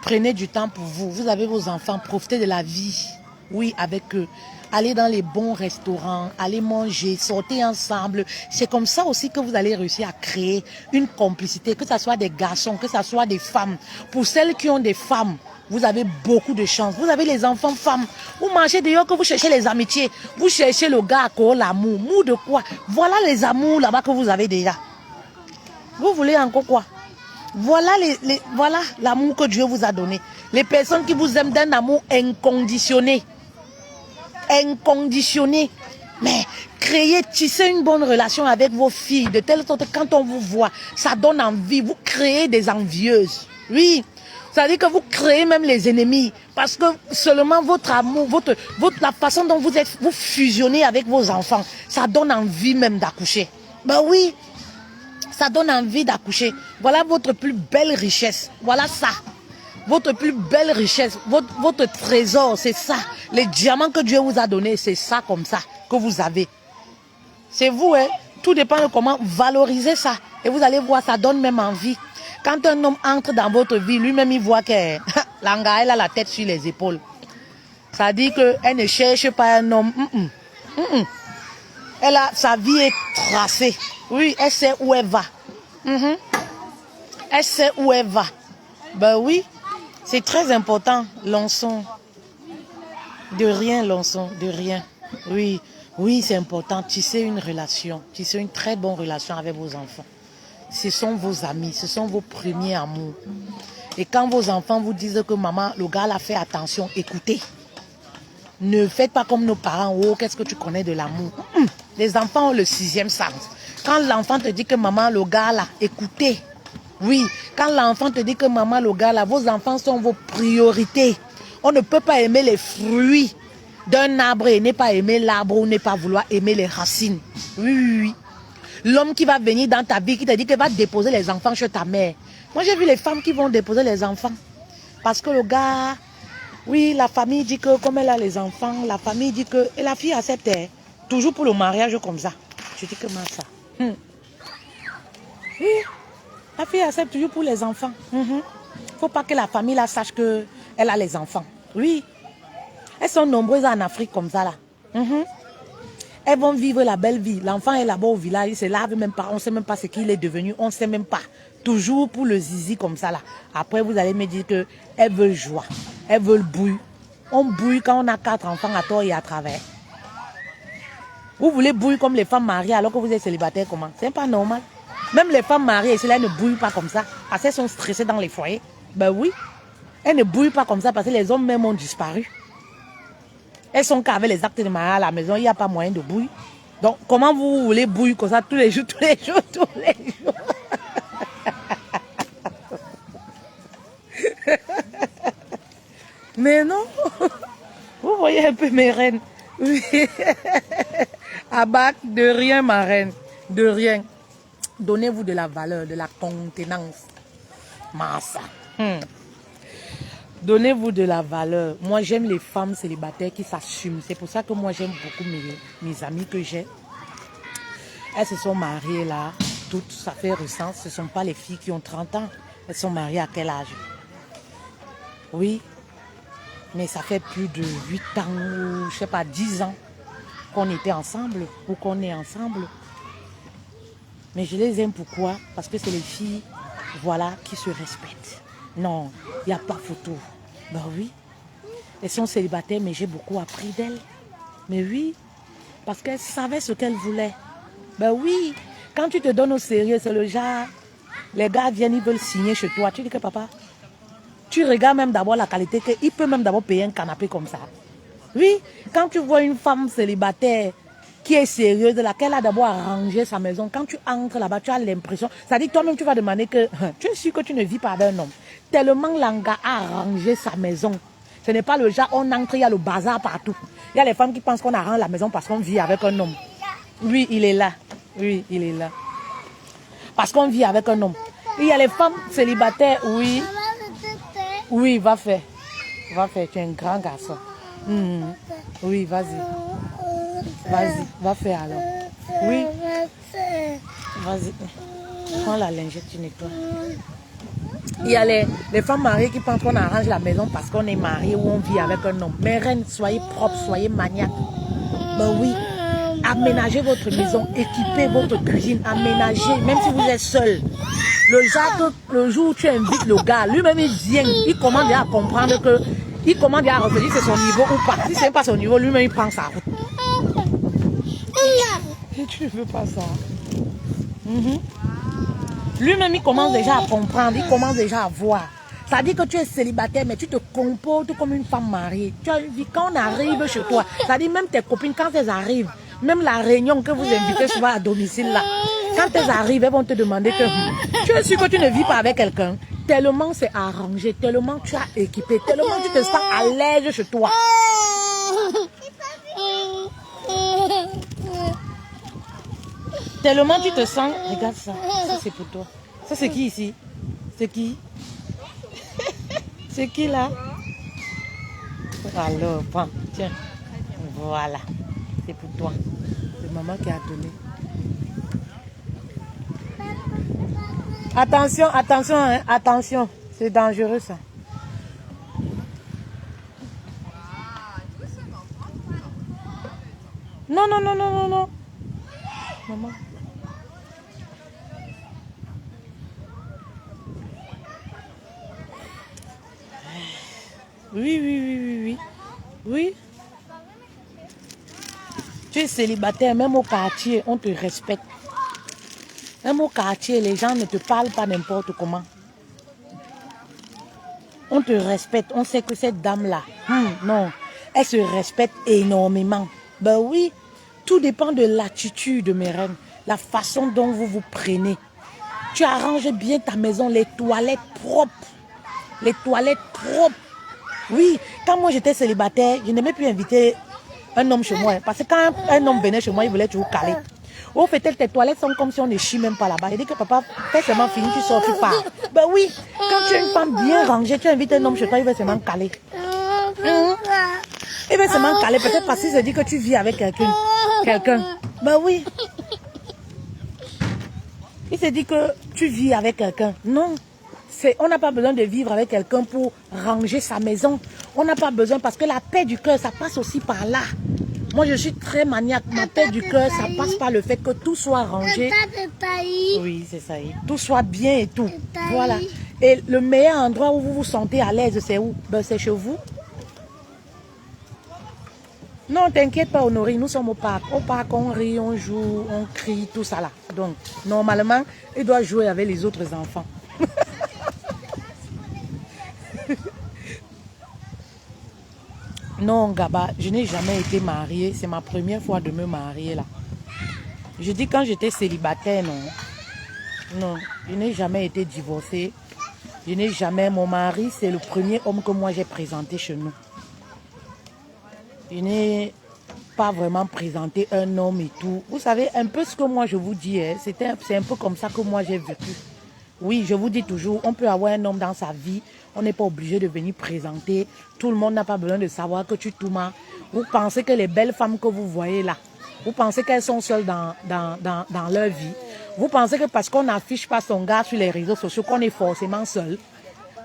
prenez du temps pour vous. Vous avez vos enfants. Profitez de la vie. Oui, avec eux. Allez dans les bons restaurants, allez manger, sortez ensemble. C'est comme ça aussi que vous allez réussir à créer une complicité, que ce soit des garçons, que ce soit des femmes. Pour celles qui ont des femmes, vous avez beaucoup de chance. Vous avez les enfants femmes. Vous mangez d'ailleurs que vous cherchez les amitiés. Vous cherchez le gars à l'amour. Mou de quoi? Voilà les amours là-bas que vous avez déjà. Vous voulez encore quoi? Voilà voilà l'amour que Dieu vous a donné. Les personnes qui vous aiment d'un amour inconditionné. Inconditionné. Mais créez, tissez une bonne relation avec vos filles, de telle sorte que quand on vous voit, ça donne envie. Vous créez des envieuses. Oui. Ça veut dire que vous créez même les ennemis. Parce que seulement votre amour, la façon dont vous êtes, vous fusionnez avec vos enfants, ça donne envie même d'accoucher. Ben oui. Ça donne envie d'accoucher. Voilà votre plus belle richesse. Voilà ça. Votre plus belle richesse, votre trésor, c'est ça. Les diamants que Dieu vous a donnés, c'est ça comme ça que vous avez. C'est vous, hein. Tout dépend de comment valoriser ça. Et vous allez voir, ça donne même envie. Quand un homme entre dans votre vie, lui-même, il voit que l'anga, elle a la tête sur les épaules. Ça dit qu'elle ne cherche pas un homme. Sa vie est tracée. Oui, elle sait où elle va. Elle sait où elle va. Ben oui. C'est très important, Lançon. De rien, Lançon, de rien. Oui, Oui, c'est important. Tisser une relation. Tisser une très bonne relation avec vos enfants. Ce sont vos amis. Ce sont vos premiers amours. Et quand vos enfants vous disent que maman, le gars là, fait attention, écoutez. Ne faites pas comme nos parents. Oh, qu'est-ce que tu connais de l'amour? Les enfants ont le 6e sens. Quand l'enfant te dit que maman, le gars là, écoutez. Oui, quand l'enfant te dit que maman, le gars là, vos enfants sont vos priorités. On ne peut pas aimer les fruits d'un arbre et ne pas aimer l'arbre ou ne pas vouloir aimer les racines. Oui, oui, oui. L'homme qui va venir dans ta vie, qui te dit qu'il va déposer les enfants chez ta mère. Moi, j'ai vu les femmes qui vont déposer les enfants. Parce que le gars, oui, la famille dit que comme elle a les enfants, la famille dit que... Et la fille accepte, toujours pour le mariage comme ça. Je dis comment ça? Oui, la fille accepte toujours pour les enfants. Il ne faut pas que la famille là sache qu'elle a les enfants. Oui. Elles sont nombreuses en Afrique comme ça là. Elles vont vivre la belle vie. L'enfant est là-bas au village, il se lave même pas. On ne sait même pas ce qu'il est devenu. On ne sait même pas. Toujours pour le zizi comme ça là. Après, vous allez me dire qu'elles veulent joie. Elles veulent bouille. On bouille quand on a 4 enfants à tort et à travers. Vous voulez bouiller comme les femmes mariées alors que vous êtes célibataire comment? C'est pas normal. Même les femmes mariées, celles-là ne bouillent pas comme ça. Parce qu'elles sont stressées dans les foyers. Ben oui. Elles ne bouillent pas comme ça parce que les hommes même ont disparu. Elles sont qu'avec les actes de mariage à la maison, il n'y a pas moyen de bouillir. Donc, comment vous voulez bouillir comme ça tous les jours, tous les jours, tous les jours? Mais non. Vous voyez un peu mes reines. Oui. Abac, de rien, ma reine. De rien. Donnez-vous de la valeur, de la contenance. Massa. Donnez-vous de la valeur. Moi, j'aime les femmes célibataires qui s'assument. C'est pour ça que moi, j'aime beaucoup mes amies que j'ai. Elles se sont mariées là. Toutes, ça fait récent. Ce ne sont pas les filles qui ont 30 ans. Elles sont mariées à quel âge? Oui. Mais ça fait plus de 8 ans ou, je ne sais pas, 10 ans qu'on était ensemble ou qu'on est ensemble. Mais je les aime pourquoi? Parce que c'est les filles, voilà, qui se respectent. Non, il n'y a pas photo. Ben oui. Elles sont célibataires, mais j'ai beaucoup appris d'elles. Mais oui, parce qu'elles savaient ce qu'elles voulaient. Ben oui, quand tu te donnes au sérieux, c'est le genre, les gars viennent, ils veulent signer chez toi. Tu dis que papa, tu regardes même d'abord la qualité, qu'il peut même d'abord payer un canapé comme ça. Oui, quand tu vois une femme célibataire qui est sérieuse, laquelle a d'abord arrangé sa maison, quand tu entres là-bas, tu as l'impression, ça dit toi-même tu vas demander que, tu es sûr que tu ne vis pas avec un homme. Tellement l'anga a arrangé sa maison. Ce n'est pas le genre, on entre, il y a le bazar partout. Il y a les femmes qui pensent qu'on arrange la maison parce qu'on vit avec un homme. Oui, il est là. Oui, il est là. Parce qu'on vit avec un homme. Il y a les femmes célibataires, oui. Oui, va faire. Va faire, tu es un grand garçon. Oui, vas-y. Vas-y, va faire alors. Oui. Vas-y. Prends la lingette, tu nettoies. Il y a les femmes mariées qui pensent qu'on arrange la maison parce qu'on est marié ou on vit avec un homme. Mais reine, soyez propre, soyez maniaque. Ben oui. Aménagez votre maison, équipez votre cuisine, aménagez, même si vous êtes seul. Le jour où tu invites le gars, lui-même il vient, il commence déjà à comprendre que, il commence déjà à revenir c'est son niveau ou pas. Si ce n'est pas son niveau, lui-même il prend sa route. Et tu ne veux pas ça. Lui-même il commence déjà à comprendre, il commence déjà à voir. Ça dit que tu es célibataire, mais tu te comportes comme une femme mariée. Tu as une vie, quand on arrive chez toi, ça dit même tes copines, quand elles arrivent, même la réunion que vous invitez souvent à domicile là, quand elles arrivent, elles vont te demander que tu es sûr que tu ne vis pas avec quelqu'un. Tellement c'est arrangé, tellement tu as équipé, tellement tu te sens à l'aise chez toi. Tellement tu te sens... Regarde ça, ça c'est pour toi. Ça c'est qui ici? C'est qui? C'est qui là? Alors, prends, tiens. Voilà, c'est pour toi. C'est maman qui a donné. Attention, attention, hein, attention. C'est dangereux ça. Non, non, non, non, non, non. Maman. Oui, oui, oui, oui, oui. Oui. Tu es célibataire, même au quartier, on te respecte. Même au quartier, les gens ne te parlent pas n'importe comment. On te respecte, on sait que cette dame-là, non, elle se respecte énormément. Ben oui, tout dépend de l'attitude, mes reines, la façon dont vous vous prenez. Tu arranges bien ta maison, les toilettes propres. Les toilettes propres. Oui, quand moi j'étais célibataire, je n'aimais plus inviter un homme chez moi. Parce que quand un homme venait chez moi, il voulait toujours caler. Au fait, tes toilettes sont comme si on ne chie même pas là-bas. Il dit que papa, fais seulement fini, tu sors, tu pars. Ben oui, quand tu es une femme bien rangée, tu invites un homme chez toi, il va seulement caler. Il va seulement caler, peut-être parce qu'il se dit que tu vis avec quelqu'un. Ben oui. Il se dit que tu vis avec quelqu'un. Non. On n'a pas besoin de vivre avec quelqu'un pour ranger sa maison. On n'a pas besoin parce que la paix du cœur, ça passe aussi par là. Moi, je suis très maniaque. Ma paix du cœur, ça passe par le fait que tout soit rangé. Oui, c'est ça. Tout soit bien et tout. Voilà. Et le meilleur endroit où vous vous sentez à l'aise, c'est où? Ben, c'est chez vous. Non, t'inquiète pas, Honoré, nous sommes au parc. Au parc, on rit, on joue, on crie, tout ça là. Donc, normalement, il doit jouer avec les autres enfants. Non, Gaba, je n'ai jamais été mariée. C'est ma première fois de me marier là. Je dis quand j'étais célibataire, non. Non, je n'ai jamais été divorcée. Je n'ai jamais... Mon mari, c'est le premier homme que moi j'ai présenté chez nous. Je n'ai pas vraiment présenté un homme et tout. Vous savez, un peu ce que moi je vous dis, hein, c'est un peu comme ça que moi j'ai vécu. Oui, je vous dis toujours, on peut avoir un homme dans sa vie. On n'est pas obligé de venir présenter. Tout le monde n'a pas besoin de savoir que tu tourmas. Vous pensez que les belles femmes que vous voyez là, vous pensez qu'elles sont seules dans leur vie. Vous pensez que parce qu'on n'affiche pas son gars sur les réseaux sociaux, qu'on est forcément seul.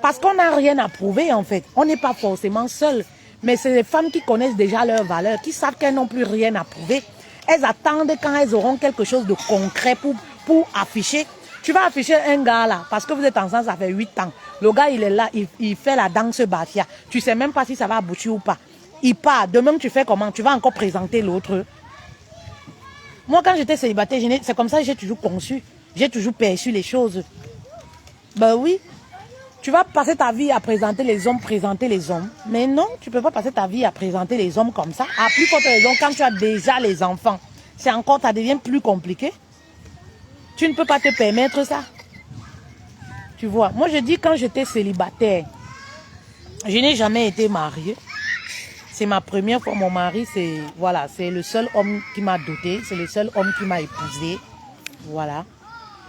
Parce qu'on n'a rien à prouver en fait. On n'est pas forcément seul. Mais c'est les femmes qui connaissent déjà leurs valeurs, qui savent qu'elles n'ont plus rien à prouver. Elles attendent quand elles auront quelque chose de concret pour afficher. Tu vas afficher un gars là, parce que vous êtes ensemble, ça fait 8 ans. Le gars, il est là, il fait la danse Bafia. Tu sais même pas si ça va aboutir ou pas. Il part. Demain, tu fais comment? Tu vas encore présenter l'autre. Moi, quand j'étais célibataire, c'est comme ça que j'ai toujours conçu. J'ai toujours perçu les choses. Ben oui. Tu vas passer ta vie à présenter les hommes. Mais non, tu ne peux pas passer ta vie à présenter les hommes comme ça. À plus forte raison, quand tu as déjà les enfants, c'est encore, ça devient plus compliqué. Tu ne peux pas te permettre ça. Tu vois, moi je dis quand j'étais célibataire, je n'ai jamais été mariée. C'est ma première fois. Mon mari, c'est le seul homme qui m'a dotée. C'est le seul homme qui m'a épousée. Voilà.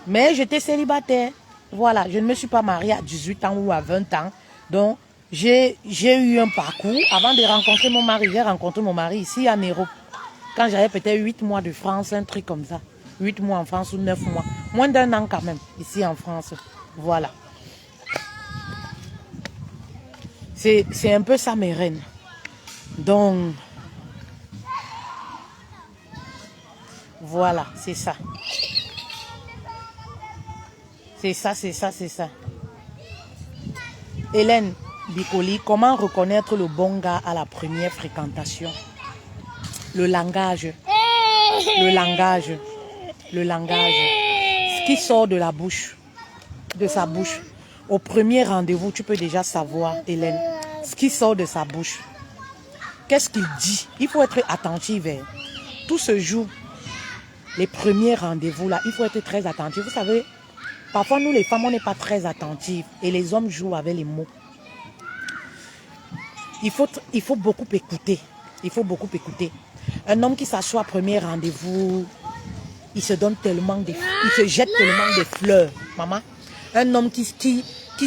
Mais j'étais célibataire. Voilà, je ne me suis pas mariée à 18 ans ou à 20 ans. Donc, j'ai eu un parcours. Avant de rencontrer mon mari, j'ai rencontré mon mari ici en Europe. Quand j'avais peut-être 8 mois de France, un truc comme ça. 8 mois en France ou 9 mois. Moins d'un an quand même, ici en France. Voilà. C'est un peu ça, mes reines. Donc, voilà, c'est ça. C'est ça, c'est ça, c'est ça. Hélène Bicoli, comment reconnaître le bon gars à la première fréquentation? Le langage. Le langage. Le langage. Ce qui sort de la bouche. De sa bouche. Au premier rendez-vous, tu peux déjà savoir, Hélène, ce qui sort de sa bouche. Qu'est-ce qu'il dit? Il faut être attentif. Tout se joue. Les premiers rendez-vous, là, il faut être très attentif. Vous savez, parfois, nous, les femmes, on n'est pas très attentifs. Et les hommes jouent avec les mots. Il faut beaucoup écouter. Il faut beaucoup écouter. Un homme qui s'assoit à premier rendez-vous, il se donne tellement il se jette tellement de fleurs, maman. Un homme qui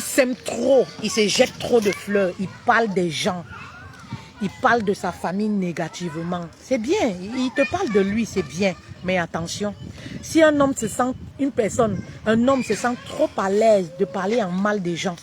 s'aime trop, il se jette trop de fleurs. Il parle des gens. Il parle de sa famille négativement. C'est bien. Il te parle de lui, c'est bien. Mais attention, si un homme se sent trop à l'aise de parler en mal des gens,